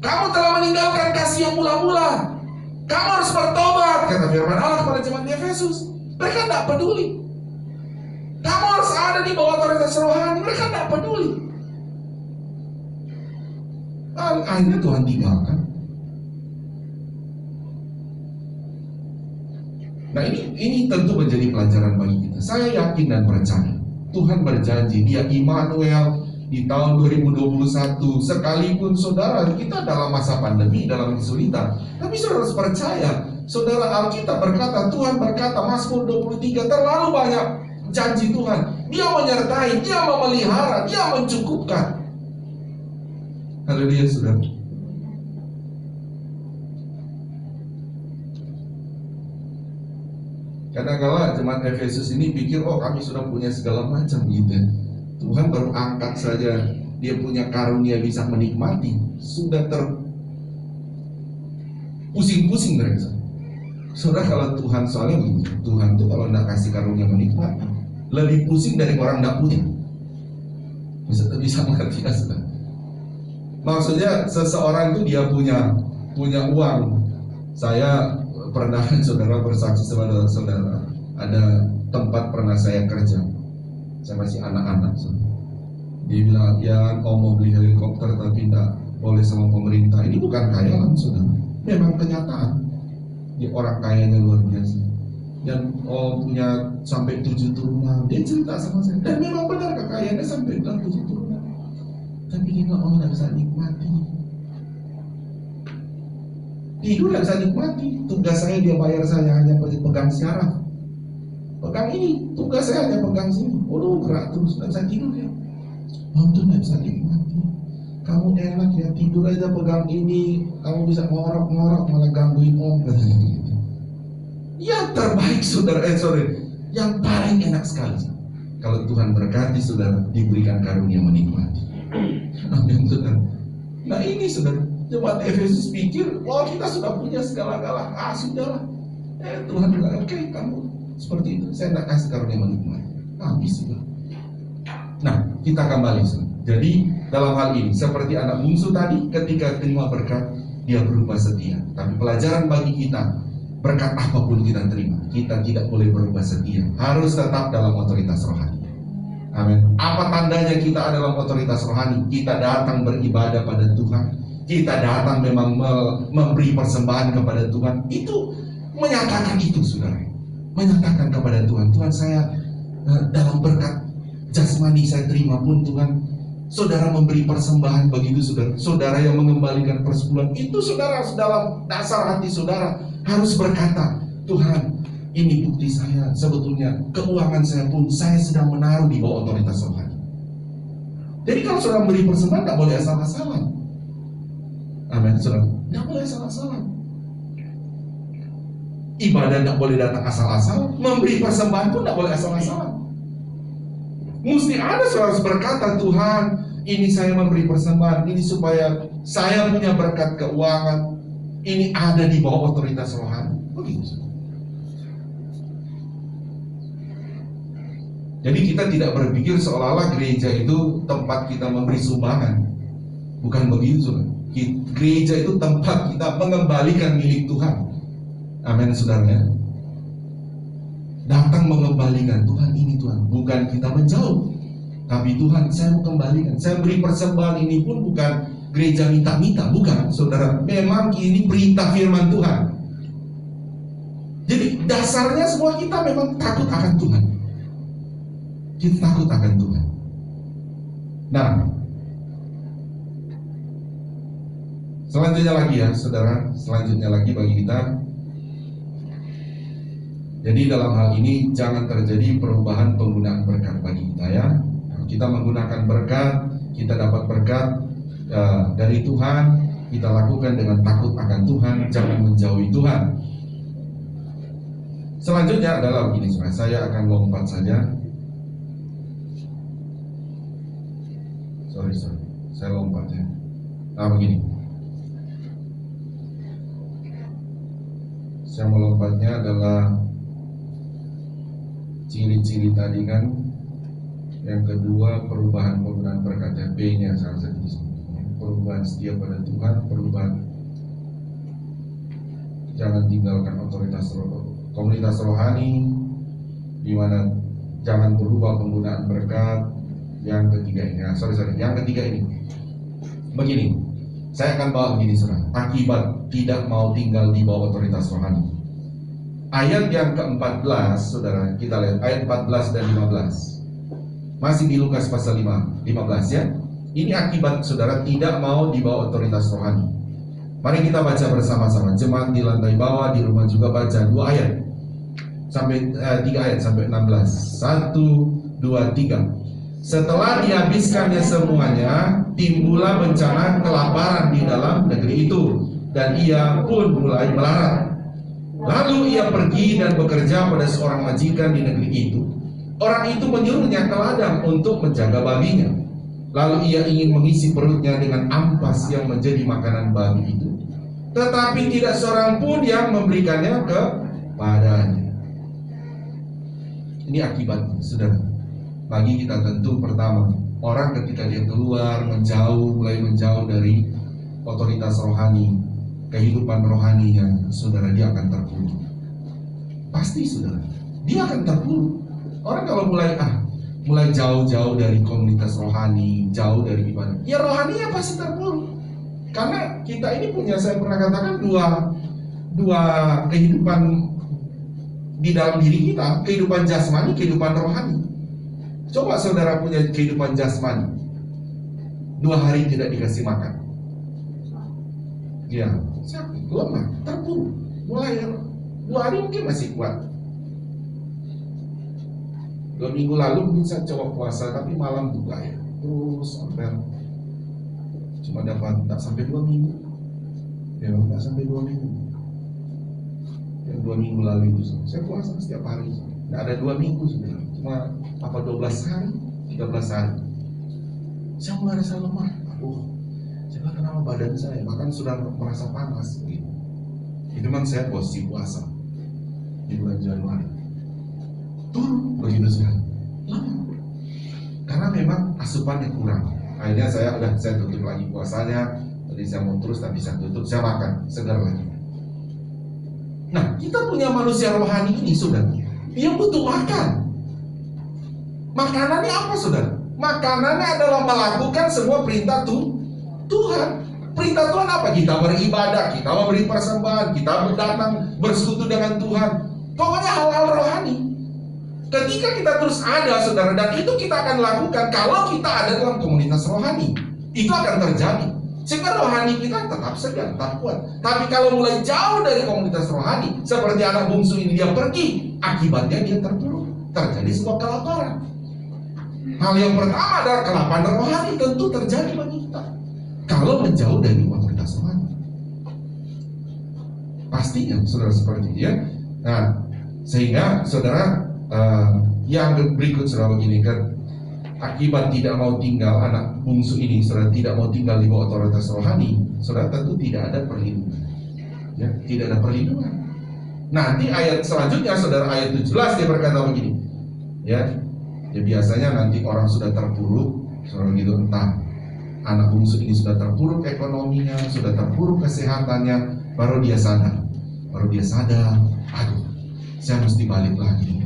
kamu telah meninggalkan kasih yang mula-mula, kamu harus bertobat, kata firman Allah kepada jemaat di Efesus. Mereka tidak peduli. Kamu harus ada di bawah otoritas rohani. Mereka tidak peduli. Akhirnya Tuhan tinggalkan. Nah ini tentu menjadi pelajaran bagi kita. Saya yakin dan percaya Tuhan berjanji, Dia Immanuel di tahun 2021. Sekalipun saudara kita dalam masa pandemi, dalam kesulitan, tapi saudara harus percaya. Saudara, Alkitab berkata, Tuhan berkata, Mazmur 23, terlalu banyak janji Tuhan. Dia menyertai, Dia memelihara, Dia mencukupkan. Haleluya, saudara. Kadang-kala jemaat Efesus ini pikir, oh kami sudah punya segala macam gitu. Tuhan baru angkat saja, Dia punya karunia bisa menikmati, sudah pusing-pusing mereka. Saudara, kalau Tuhan soalnya begini, Tuhan tuh kalau tidak kasih karunia menikmati, lebih pusing dari orang tidak punya. Bisa mengerti ya, saudara? Maksudnya seseorang itu dia punya uang. Saya pernah, saudara, bersaksi kepada saudara, ada tempat pernah saya kerja, saya masih anak-anak, saudara. Dia bilang, ya kau mau beli helikopter tapi tidak boleh sama pemerintah. Ini bukan kayaan, saudara, memang kenyataan. Dia orang kayanya luar biasa, dan punya sampai 7 turunan. Dia cerita sama saya, dan memang benar kekayaannya sampai 7 turunan. Tapi dia nggak bisa nikmati. Tidur nggak bisa nikmati. Tugas saya dia bayar saya hanya pegang siaran, pegang ini. Tugas saya hanya pegang sini. Gerak terus, nggak bisa tidur ya. Itu nggak bisa nikmati. Kamu enak ya, tidur aja pegang ini, kamu bisa ngorok-ngorok malah gangguin om, katanya gitu. Yang terbaik, saudara, yang paling enak sekali kalau Tuhan berkati saudara, diberikan karunia menikmati. Amin, saudara. Nah ini, saudara, jemaat Efesus pikir, wah kita sudah punya segala-gala. Sudahlah, Tuhan bilang, oke, kamu seperti itu, saya tidak kasih karunia menikmati. Habis itu. Nah, kita kembali. Jadi dalam hal ini, seperti anak bungsu tadi, ketika terima berkat, dia berubah setia. Tapi pelajaran bagi kita, berkat apapun kita terima, kita tidak boleh berubah setia. Harus tetap dalam otoritas rohani. Amin. Apa tandanya kita dalam otoritas rohani? Kita datang beribadah pada Tuhan. Kita datang memang memberi persembahan kepada Tuhan. Itu menyatakan itu, saudara. Menyatakan kepada Tuhan, Tuhan, saya dalam berkat jasmani saya terima pun Tuhan. Saudara memberi persembahan begitu, saudara. Saudara yang mengembalikan persepuluhan, itu saudara dalam dasar hati saudara harus berkata, Tuhan, ini bukti saya sebetulnya keuangan saya pun saya sedang menaruh di bawah otoritas rohani. Jadi kalau saudara memberi persembahan tidak boleh asal-asalan. Amin, saudara. Tidak boleh asal-asalan. Ibadah tidak boleh datang asal-asalan. Memberi persembahan pun tidak boleh asal-asalan. Mesti ada saudara harus berkata, Tuhan, ini saya memberi persembahan ini supaya saya punya berkat keuangan. Ini ada di bawah otoritas rohani. Begitu. Jadi kita tidak berpikir seolah-olah gereja itu tempat kita memberi sumbangan. Bukan begitu, saudara. Gereja itu tempat kita mengembalikan milik Tuhan. Amin, saudara. Datang mengembalikan, Tuhan ini Tuhan, bukan kita menjauh, tapi Tuhan saya mau kembalikan. Saya beri persembahan ini pun bukan gereja minta-minta, bukan, saudara. Memang ini perintah firman Tuhan. Jadi dasarnya semua kita memang takut akan Tuhan. Kita takut akan Tuhan. Nah, selanjutnya lagi ya, saudara. Selanjutnya lagi bagi kita. Jadi dalam hal ini jangan terjadi perubahan penggunaan berkat bagi kita ya. Kita menggunakan berkat, kita dapat berkat dari Tuhan, kita lakukan dengan takut akan Tuhan, jangan menjauhi Tuhan. Selanjutnya adalah begini, saya akan lompat saja. Sorry, saya lompat ya. Nah begini, saya melompatnya adalah ciri-ciri tadi kan. Yang kedua, perubahan penggunaan berkatnya, B-nya salah satu disebutnya. Perubahan setia pada Tuhan, perubahan jangan tinggalkan komunitas rohani, di mana jangan berubah penggunaan berkat. Yang ketiga ini, yang ketiga ini begini, saya akan bawa begini, saudara. Akibat tidak mau tinggal di bawah otoritas rohani. Ayat yang ke-14, saudara, kita lihat ayat 14 dan 15. Masih di Lukas pasal 15 ya. Ini akibat saudara tidak mau di bawah otoritas rohani. Mari kita baca bersama-sama. Jemaat di lantai bawah di rumah juga baca 2 ayat. Sampai 3 ayat sampai 16. 1, 2, 3. Setelah dihabiskannya semuanya, timbullah bencana kelaparan di dalam negeri itu, dan ia pun mulai melarat. Lalu ia pergi dan bekerja pada seorang majikan di negeri itu. Orang itu menyuruhnya ke ladang untuk menjaga babinya. Lalu ia ingin mengisi perutnya dengan ampas yang menjadi makanan babi itu. Tetapi tidak seorang pun yang memberikannya kepadanya. Ini akibatnya, saudara. Bagi kita tentu pertama, orang ketika dia keluar, mulai menjauh dari otoritas rohani, kehidupan rohaninya, saudara, dia akan terpuruk. Pasti, saudara, dia akan terpuruk. Orang kalau mulai jauh-jauh dari komunitas rohani, jauh dari ibadah, ya rohaninya pasti terpuruk. Karena kita ini punya, saya pernah katakan, dua kehidupan di dalam diri kita, kehidupan jasmani, kehidupan rohani. Coba saudara punya kehidupan jasmani, 2 hari tidak dikasih makan, ya sakit, lemah, terpuruk. Mulai 2 hari mungkin masih kuat. 2 minggu lalu mungkin saya coba puasa, tapi malam buka ya, terus sampai cuma dapat tak sampai 2 minggu, ya tak sampai 2 minggu. Yang 2 minggu lalu itu saya puasa setiap hari, tidak ada 2 minggu sudah, cuma 12 hari, 13 hari. Saya mulai rasa lemah. Saya kenapa badan saya, bahkan sudah merasa panas gitu. Itu memang saya posisi puasa. di bulan Januari. Turun begitu saja. Lama. Karena memang asupannya kurang. Akhirnya saya tutup lagi puasanya. Tadi saya mau terus tapi saya tutup, saya makan segar lagi. Nah, kita punya manusia rohani ini, saudara. Dia butuh makan. Makanannya apa, saudara? Makanannya adalah melakukan semua perintah Tuhan. Perintah Tuhan apa? Kita beribadah, kita memberi persembahan, kita datang bersekutu dengan Tuhan. Pokoknya hal-hal rohani. Ketika kita terus ada, saudara, dan itu kita akan lakukan kalau kita ada dalam komunitas rohani, itu akan terjadi. Sehingga rohani kita tetap segar, tetap kuat. Tapi kalau mulai jauh dari komunitas rohani, seperti anak bungsu ini dia pergi, akibatnya dia terpuruk, terjadi sebuah kelaparan. Hal yang pertama adalah kelaparan rohani tentu terjadi bagi kita kalau menjauh dari otoritas rohani. Pastinya, saudara, seperti itu ya. Nah, sehingga saudara yang berikut saudara begini kan, akibat tidak mau tinggal anak bungsu ini, saudara tidak mau tinggal di bawah otoritas rohani, saudara tentu tidak ada perlindungan. Ya, tidak ada perlindungan. Nanti ayat selanjutnya, saudara, ayat 17 dia berkata begini. Ya biasanya nanti orang sudah terpuruk, saudara gitu, entah anak bungsu ini sudah terpuruk ekonominya, sudah terpuruk kesehatannya, baru dia sadar, aduh, saya mesti balik lagi.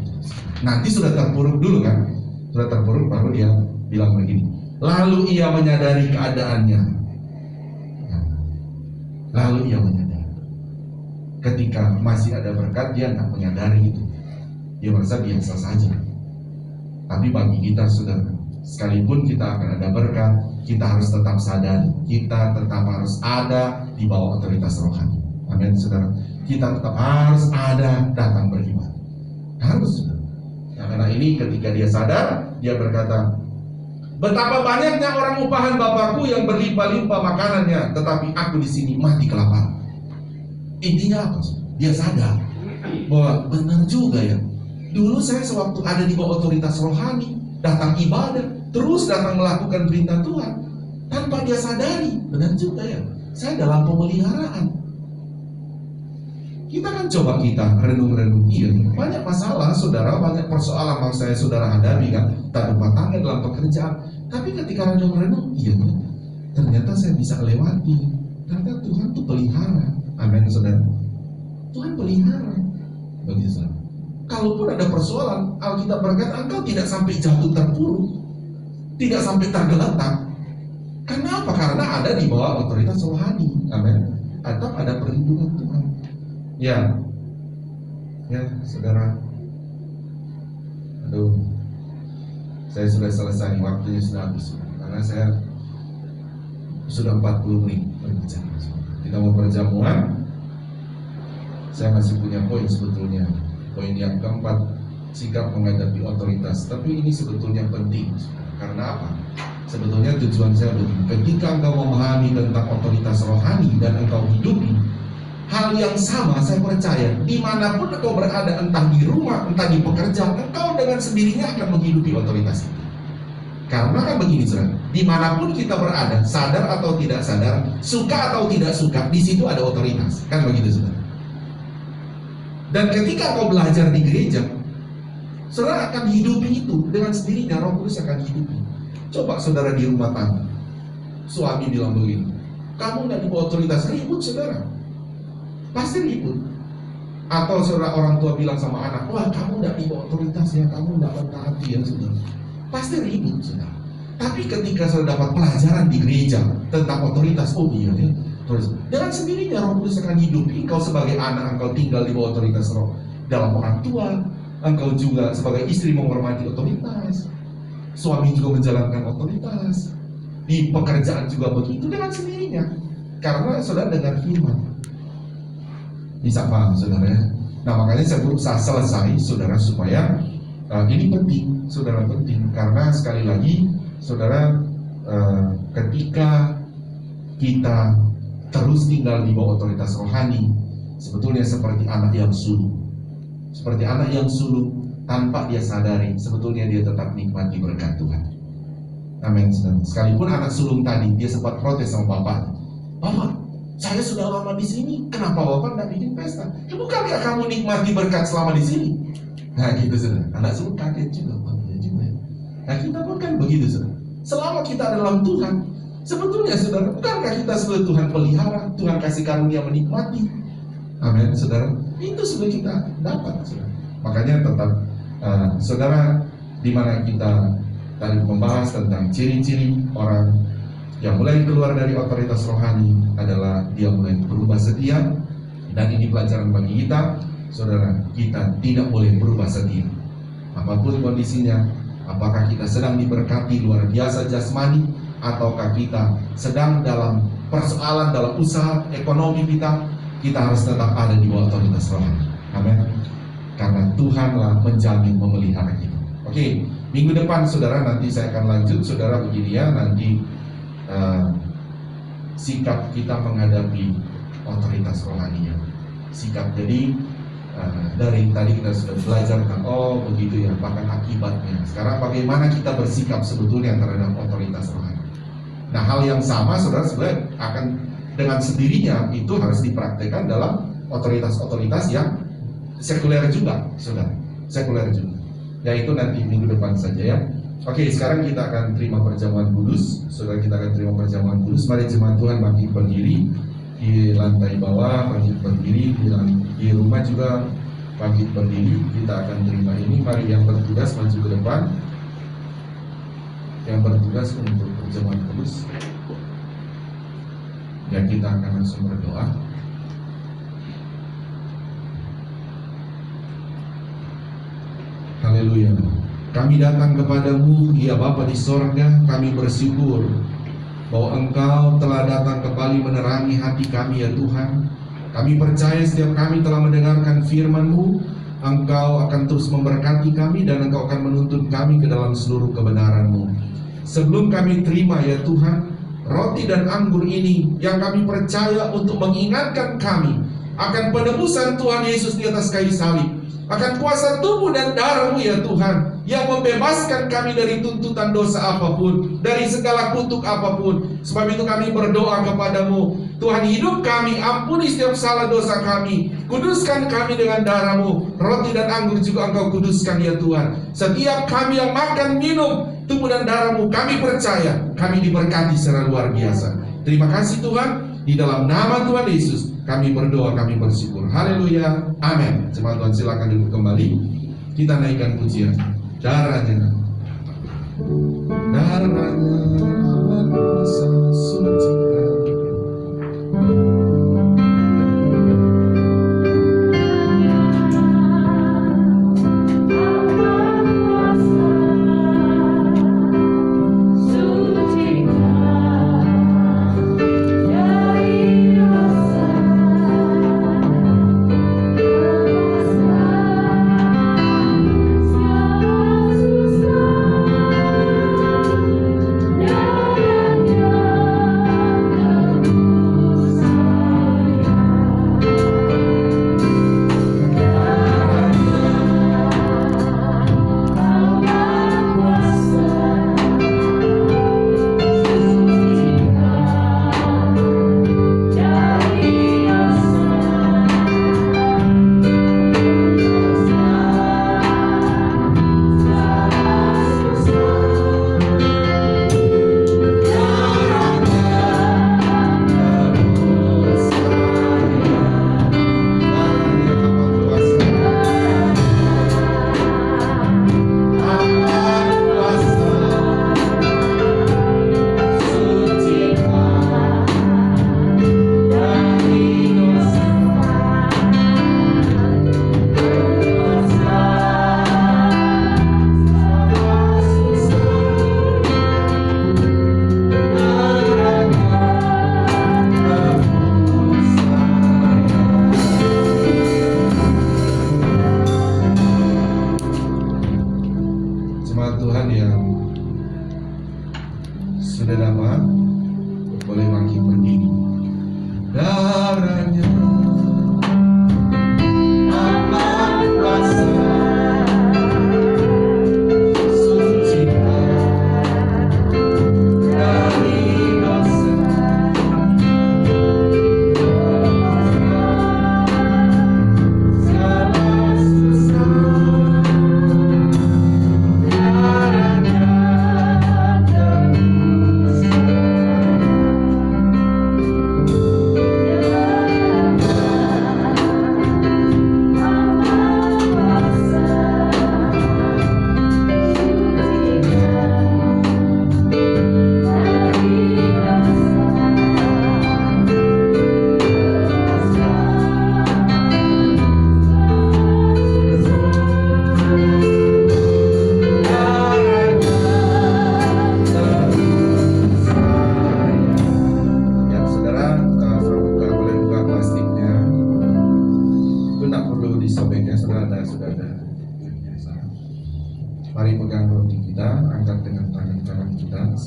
Nanti sudah terpuruk dulu kan, sudah terpuruk baru dia bilang begini. Lalu ia menyadari keadaannya. Lalu ia menyadari. Ketika masih ada berkat dia nggak menyadari itu. Dia merasa biasa saja. Tapi bagi kita saudara, sekalipun kita akan ada berkat, kita harus tetap sadar, kita tetap harus ada di bawah otoritas rohani. Amin, saudara. Kita tetap harus ada datang beribadah. Harus, saudara. Nah, karena ini ketika dia sadar, dia berkata, betapa banyaknya orang upahan Bapakku yang berlimpah-limpah makanannya, tetapi aku di sini mati kelaparan. Intinya apa? Dia sadar bahwa benar juga ya. Dulu saya sewaktu ada di bawah otoritas rohani, datang ibadah, terus datang melakukan perintah Tuhan, tanpa dia sadari, benar juga ya, saya dalam pemeliharaan. Kita kan coba kita renung-renung, iya, banyak masalah saudara, banyak persoalan yang saya saudara hadapi kan, tak rumah tangga dalam pekerjaan. Tapi ketika renung-renung, iya, ternyata saya bisa lewati. Ternyata Tuhan tuh pelihara. Amin, saudara. Tuhan pelihara. Bagi saudara. Kalaupun ada persoalan, Alkitab berkata engkau tidak sampai jatuh terpuruk, tidak sampai tergeletak. Kenapa? Karena ada di bawah otoritas rohani. Amin. Atau ada perlindungan Tuhan. Ya, saudara. Aduh, saya sudah selesai, waktunya sudah habis. Karena saya sudah 40 menit berbicara. Kita mau perjamuan. Saya masih punya poin sebetulnya. Poin yang keempat, sikap menghadapi otoritas. Tapi ini sebetulnya penting. Karena apa? Sebetulnya tujuan saya begini. Ketika engkau memahami tentang otoritas rohani dan engkau hidupi hal yang sama, saya percaya dimanapun engkau berada, entah di rumah, entah di pekerjaan, engkau dengan sendirinya akan menghidupi otoritas itu. Karena kan begini, saudara, dimanapun kita berada, sadar atau tidak sadar, suka atau tidak suka, di situ ada otoritas, kan begitu, saudara. Dan ketika kau belajar di gereja, saudara akan hidupi itu dengan sendirinya, Roh Kudus akan hidupi. Coba saudara di rumah tangga, suami bilang begini, kamu nggak di bawah otoritas, ribut saudara, pasti ribut. Atau saudara orang tua bilang sama anak, wah kamu nggak di bawah otoritas ya, kamu nggak mentaati ya saudara, pasti ribut saudara. Tapi ketika saudara dapat pelajaran di gereja tentang otoritas, oh iya ya, terus dengan sendirinya Roh Kudus akan hidup. Engkau sebagai anak, engkau tinggal di bawah otoritas Roh dalam orang tua. Engkau juga sebagai istri menghormati otoritas, suami juga menjalankan otoritas, di pekerjaan juga begitu dengan sendirinya. Karena saudara dengar firman. Bisa paham saudara ya? Nah makanya saya berusaha selesai saudara supaya ini penting, saudara, penting. Karena sekali lagi saudara, ketika kita terus tinggal di bawah otoritas rohani, sebetulnya seperti anak yang sulung. Seperti anak yang sulung, tanpa dia sadari, sebetulnya dia tetap nikmati berkat Tuhan. Amin. Sekalipun anak sulung tadi, dia sempat protes sama bapak. Bapak, Saya sudah lama di sini, kenapa Bapak nggak bikin pesta? Ya bukankah kamu nikmati berkat selama di sini? Nah gitu saudara, anak semua kaget juga, ya juga ya. Nah kita pun kan begitu saudara. Selama kita dalam Tuhan, sebetulnya saudara, bukankah kita sudah Tuhan pelihara, Tuhan kasih karunia menikmati? Amin saudara, itu sudah kita dapat saudara. Makanya tetap saudara, di mana kita tadi membahas tentang ciri-ciri orang yang mulai keluar dari otoritas rohani adalah dia mulai berubah setia. Dan ini pelajaran bagi kita, saudara, kita tidak boleh berubah setia. Apapun kondisinya, apakah kita sedang diberkati luar biasa jasmani, ataukah kita sedang dalam persoalan dalam usaha ekonomi kita harus tetap ada di bawah otoritas rohani. Amin. Karena Tuhanlah menjamin memelihara kita. Oke, minggu depan saudara nanti saya akan lanjut, saudara, begini ya, nanti sikap kita menghadapi otoritas rohaninya. Sikap, jadi dari tadi kita sudah belajar tentang begitu ya, bahkan akibatnya. Sekarang bagaimana kita bersikap sebetulnya terhadap otoritas rohani. Nah hal yang sama saudara sebenarnya akan dengan sendirinya itu harus dipraktekkan dalam otoritas-otoritas yang sekuler juga, saudara, sekuler juga. Yaitu nanti minggu depan saja ya. Oke, sekarang kita akan terima perjamuan kudus. Saudara, kita akan terima perjamuan kudus. Mari jemaat Tuhan bangkit berdiri di lantai bawah, bangkit berdiri di rumah juga bangkit berdiri. Kita akan terima ini. Mari yang bertugas maju ke depan. Yang bertugas untuk perjamuan kudus. Dan kita akan langsung berdoa. Haleluya. Kami datang kepadamu, ya Bapa di sorga, kami bersyukur bahwa Engkau telah datang kembali menerangi hati kami ya Tuhan. Kami percaya setiap kami telah mendengarkan firman-Mu, Engkau akan terus memberkati kami dan Engkau akan menuntun kami ke dalam seluruh kebenaran-Mu. Sebelum kami terima ya Tuhan, roti dan anggur ini yang kami percaya untuk mengingatkan kami akan penebusan Tuhan Yesus di atas kayu salib, akan kuasa tubuh dan darah-Mu ya Tuhan, yang membebaskan kami dari tuntutan dosa apapun, dari segala kutuk apapun. Sebab itu kami berdoa kepadamu, Tuhan, hidup kami, ampuni setiap salah dosa kami, kuduskan kami dengan darah-Mu. Roti dan anggur juga Engkau kuduskan ya Tuhan. Setiap kami yang makan, minum tubuh dan darah-Mu, kami percaya kami diberkati secara luar biasa. Terima kasih Tuhan, di dalam nama Tuhan Yesus kami berdoa, kami bersyukur. Haleluya, amin. Jemaat Tuhan silakan duduk kembali. Kita naikkan pujian. Darahnya kuasa sucikan.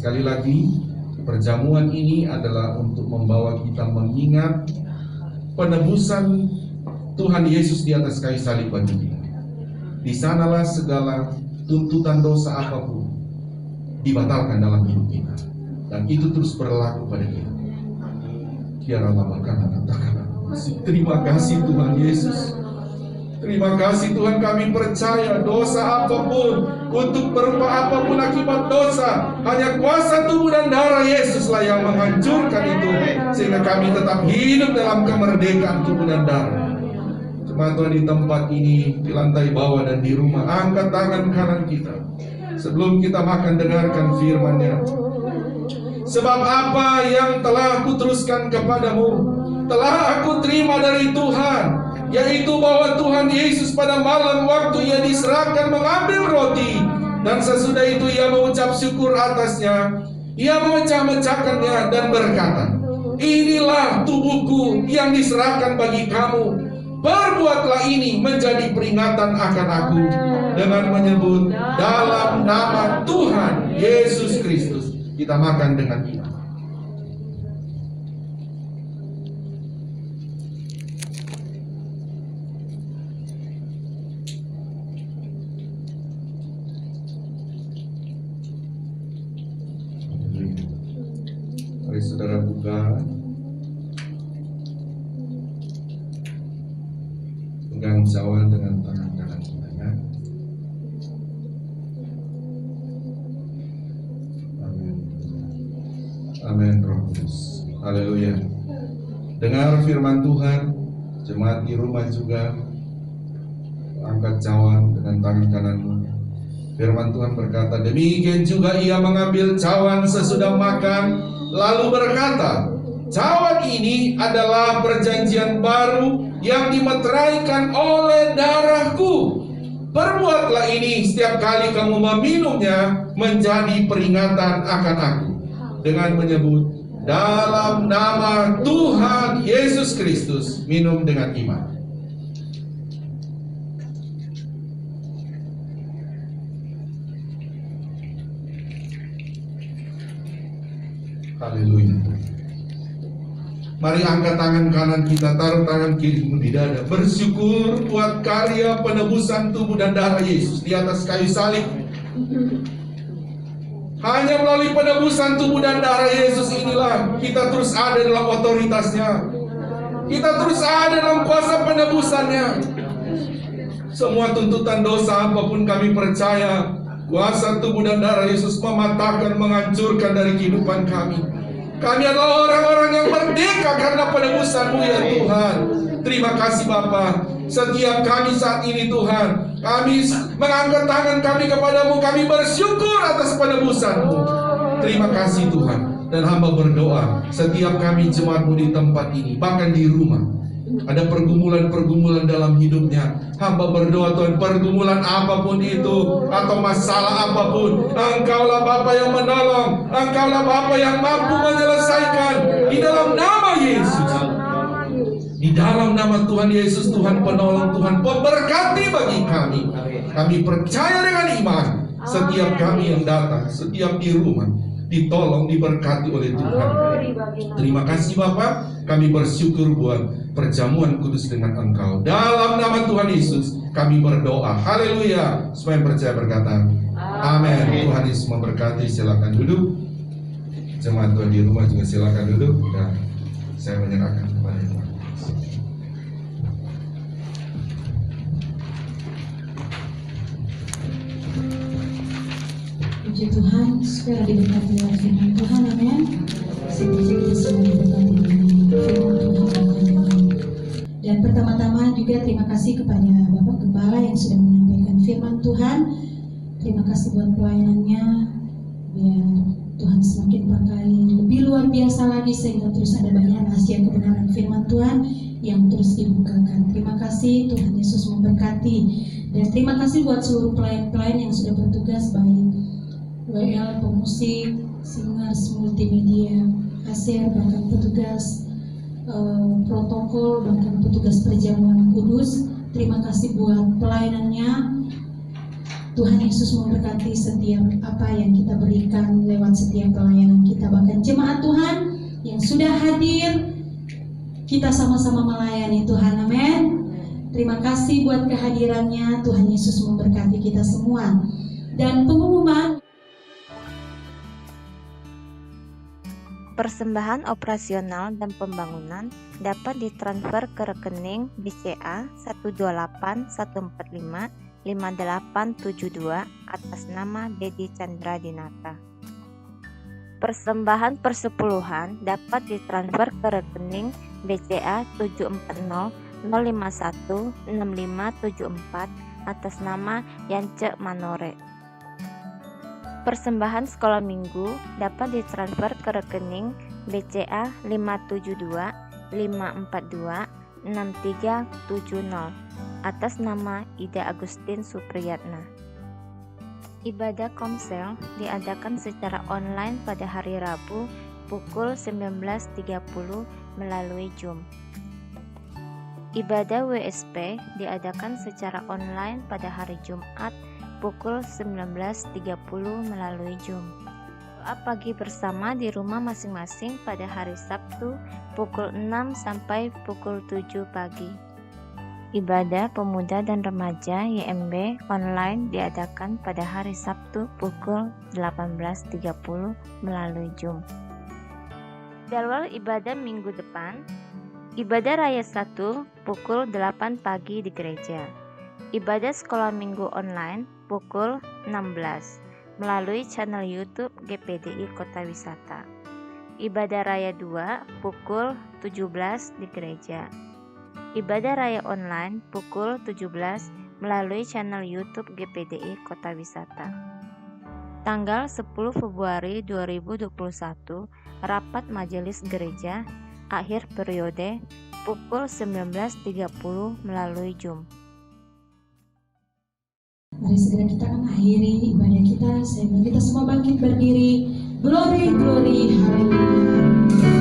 sekali lagi, perjamuan ini adalah untuk membawa kita mengingat penebusan Tuhan Yesus di atas kayu salib bagi kita. Di sanalah segala tuntutan dosa apapun dibatalkan dalam hidup kita, dan itu terus berlaku pada kita. Terima kasih Tuhan Yesus. Terima kasih Tuhan, kami percaya dosa apapun, untuk berupa apapun akibat dosa, hanya kuasa tubuh dan darah Yesuslah yang menghancurkan itu, sehingga kami tetap hidup dalam kemerdekaan tubuh dan darah. Cuma Tuhan, di tempat ini, di lantai bawah dan di rumah, angkat tangan kanan kita sebelum kita makan, dengarkan firman-Nya. Sebab apa yang telah kuteruskan kepadamu telah aku terima dari Tuhan, yaitu bahwa Tuhan Yesus pada malam waktu Ia diserahkan mengambil roti, dan sesudah itu Ia mengucap syukur atasnya, Ia memecah-mecahkannya dan berkata, inilah tubuhku yang diserahkan bagi kamu. Perbuatlah ini menjadi peringatan akan aku, dengan menyebut dalam nama Tuhan Yesus Kristus. Kita makan dengan iman. Mari saudara buka, pegang cawan dengan tangan kanan kita, ya. Amin. Amin, Roh Kudus. Haleluya. Dengar firman Tuhan, jemaat di rumah juga, angkat cawan dengan tangan kananmu. Firman Tuhan berkata, demikian juga Ia mengambil cawan sesudah makan, lalu berkata, cawan ini adalah perjanjian baru yang dimeteraikan oleh darahku. Perbuatlah ini setiap kali kamu meminumnya, menjadi peringatan akan aku, dengan menyebut dalam nama Tuhan Yesus Kristus. Minum dengan iman. Haleluya. Mari angkat tangan kanan kita, taruh tangan kirimu di dada. Bersyukur buat karya penebusan tubuh dan darah Yesus di atas kayu salib. Hanya melalui penebusan tubuh dan darah Yesus inilah kita terus ada dalam otoritasnya. Kita terus ada dalam kuasa penebusannya. Semua tuntutan dosa apapun kami percaya, kuasa tubuh dan darah Yesus mematahkan, menghancurkan dari kehidupan kami. Kami adalah orang-orang yang merdeka karena penebusan-Mu ya Tuhan. Terima kasih Bapa. Setiap kami saat ini Tuhan, kami mengangkat tangan kami kepadamu, kami bersyukur atas penebusan-Mu. Terima kasih Tuhan. Dan hamba berdoa, setiap kami jemaat-Mu di tempat ini, bahkan di rumah, ada pergumulan-pergumulan dalam hidupnya. Hamba berdoa Tuhan, pergumulan apapun itu, atau masalah apapun, Engkaulah Bapa yang menolong, Engkaulah Bapa yang mampu menyelesaikan. Di dalam nama Yesus, di dalam nama Tuhan Yesus, Tuhan penolong, Tuhan pemberkati bagi kami. Kami percaya dengan iman, setiap kami yang datang, setiap di rumah, ditolong, diberkati oleh Tuhan. Terima kasih Bapak. Kami bersyukur buat perjamuan kudus dengan Engkau. Dalam nama Tuhan Yesus kami berdoa. Haleluya. Semua yang percaya berkata amin. Tuhan Yesus memberkati. Silakan duduk. Jemaat Tuhan di rumah juga silakan duduk. Dan saya menyerahkan kepada Tuhan. Puji Tuhan, supaya diberkati oleh firman Tuhan, amin. Semoga kita semua diberkati dengan firman Tuhan. Dan pertama-tama juga terima kasih kepada Bapak Gembala yang sudah menyampaikan firman Tuhan. Terima kasih buat pelayanannya. Biar Tuhan semakin pakai lebih luar biasa lagi, sehingga terus ada banyak rahasia kebenaran firman Tuhan yang terus dibukakan. Terima kasih, Tuhan Yesus memberkati. Dan terima kasih buat seluruh pelayan-pelayan yang sudah bertugas, baik WL, pemusik, singers, multimedia, kasir, bahkan petugas protokol, bahkan petugas perjamuan kudus. Terima kasih buat pelayanannya. Tuhan Yesus memberkati setiap apa yang kita berikan lewat setiap pelayanan kita. Bahkan jemaat Tuhan yang sudah hadir, kita sama-sama melayani Tuhan. Amin. Terima kasih buat kehadirannya. Tuhan Yesus memberkati kita semua. Dan pengumuman persembahan operasional dan pembangunan dapat ditransfer ke rekening BCA 12814555872 atas nama Dedi Chandra Dinata. Persembahan persepuluhan dapat ditransfer ke rekening BCA 7400516574 atas nama Yance Manore. Persembahan sekolah minggu dapat ditransfer ke rekening BCA 57254263370 atas nama Ida Agustin Supriyatna. Ibadah komsel diadakan secara online pada hari Rabu pukul 19.30 melalui Zoom. Ibadah WSP diadakan secara online pada hari Jumat pukul 19.30 melalui Zoom. Doa pagi bersama di rumah masing-masing pada hari Sabtu pukul 6 sampai pukul 7 pagi. Ibadah pemuda dan remaja YMB online diadakan pada hari Sabtu pukul 18.30 melalui Zoom. Jadwal ibadah minggu depan: ibadah raya 1 pukul 8 pagi di gereja. Ibadah sekolah minggu online pukul 16 melalui channel YouTube GPDI Kota Wisata. Ibadah raya 2 pukul 17 di gereja. Ibadah raya online pukul 17 melalui channel YouTube GPDI Kota Wisata. Tanggal 10 Februari 2021, rapat majelis gereja akhir periode pukul 19.30 melalui Zoom. Mari segera kita akan akhiri ibadah kita, sehingga kita semua bangkit berdiri. Glory, glory, haleluya.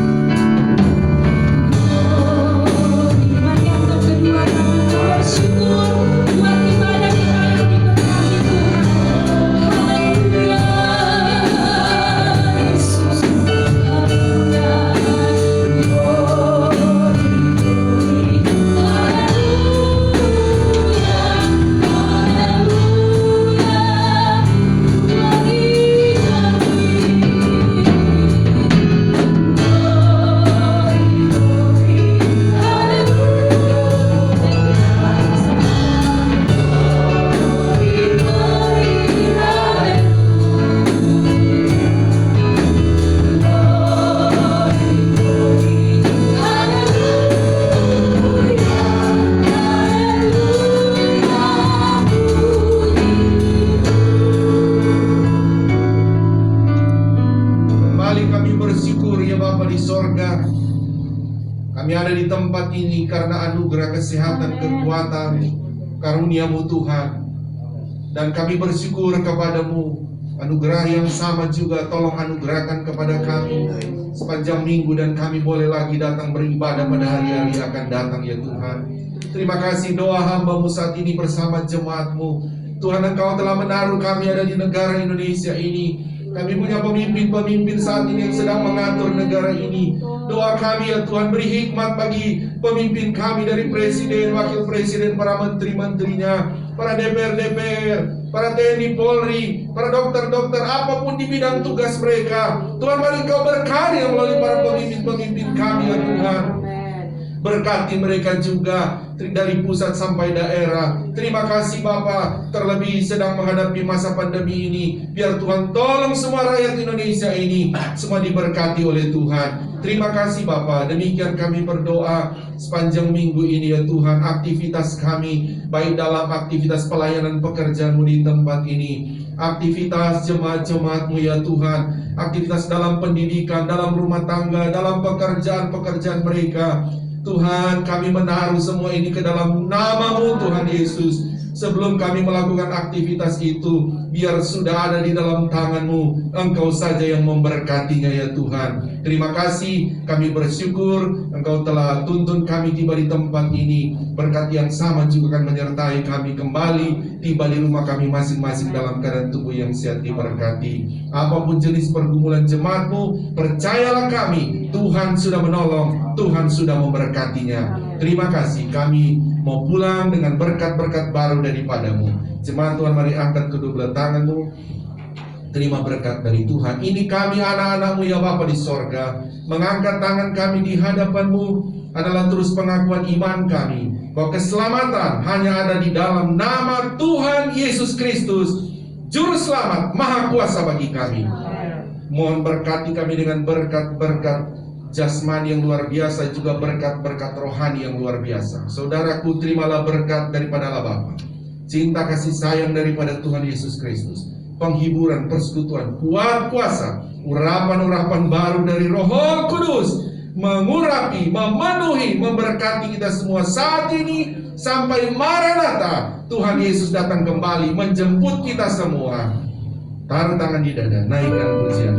Mari angkat kedua tangan kita bersyukur buat ibadah kita yang diberkati Tuhan. Haleluya. Yesus, haleluya. Glory, Kami ada di tempat ini karena anugerah kesehatan, kekuatan, karunia-Mu Tuhan. Dan kami bersyukur kepadamu, anugerah yang sama juga tolong anugerahkan kepada kami sepanjang minggu, dan kami boleh lagi datang beribadah pada hari-hari akan datang ya Tuhan. Terima kasih doa hamba-Mu saat ini bersama jemaat-Mu. Tuhan, Engkau telah menaruh kami ada di negara Indonesia ini. Kami punya pemimpin-pemimpin saat ini yang sedang mengatur negara ini. Doa kami ya Tuhan, beri hikmat bagi pemimpin kami, dari presiden, wakil presiden, para menteri-menterinya, para DPR, para TNI, Polri, para dokter-dokter, apapun di bidang tugas mereka. Tuhan, mari Engkau berkarya melalui para pemimpin-pemimpin kami ya Tuhan. Berkati mereka juga dari pusat sampai daerah. Terima kasih Bapa, terlebih sedang menghadapi masa pandemi ini. Biar Tuhan tolong semua rakyat Indonesia ini semua diberkati oleh Tuhan. Terima kasih Bapa. Demikian kami berdoa sepanjang minggu ini ya Tuhan. Aktivitas kami, baik dalam aktivitas pelayanan pekerjaan-Mu di tempat ini, aktivitas jemaat-jemaat-Mu ya Tuhan, aktivitas dalam pendidikan, dalam rumah tangga, dalam pekerjaan-pekerjaan mereka. Tuhan, kami menaruh semua ini ke dalam nama-Mu Tuhan Yesus. Sebelum kami melakukan aktivitas itu, biar sudah ada di dalam tangan-Mu. Engkau saja yang memberkatinya ya Tuhan. Terima kasih, kami bersyukur Engkau telah tuntun kami tiba di tempat ini. Berkat yang sama juga akan menyertai kami kembali tiba di rumah kami masing-masing dalam keadaan tubuh yang sehat diberkati. Apapun jenis pergumulan jemaat-Mu, percayalah kami, Tuhan sudah menolong, Tuhan sudah memberkatinya. Terima kasih, kami mau pulang dengan berkat-berkat baru daripada-Mu. Jemaat Tuhan, mari angkat kedua belah tangan-Mu, terima berkat dari Tuhan. Ini kami anak-anak-Mu ya Bapa di sorga. Mengangkat tangan kami di hadapan-Mu adalah terus pengakuan iman kami bahwa keselamatan hanya ada di dalam nama Tuhan Yesus Kristus, Juru Selamat Maha Kuasa bagi kami. Mohon berkati kami dengan berkat-berkat jasmani yang luar biasa, juga berkat-berkat rohani yang luar biasa. Saudaraku, terimalah berkat daripada Allah Bapa, cinta kasih sayang daripada Tuhan Yesus Kristus, penghiburan, persekutuan, kuat kuasa, urapan-urapan baru dari Roh Kudus, mengurapi, memenuhi, memberkati kita semua saat ini sampai Maranatha, Tuhan Yesus datang kembali menjemput kita semua. Taruh tangan di dada, naikkan pujian.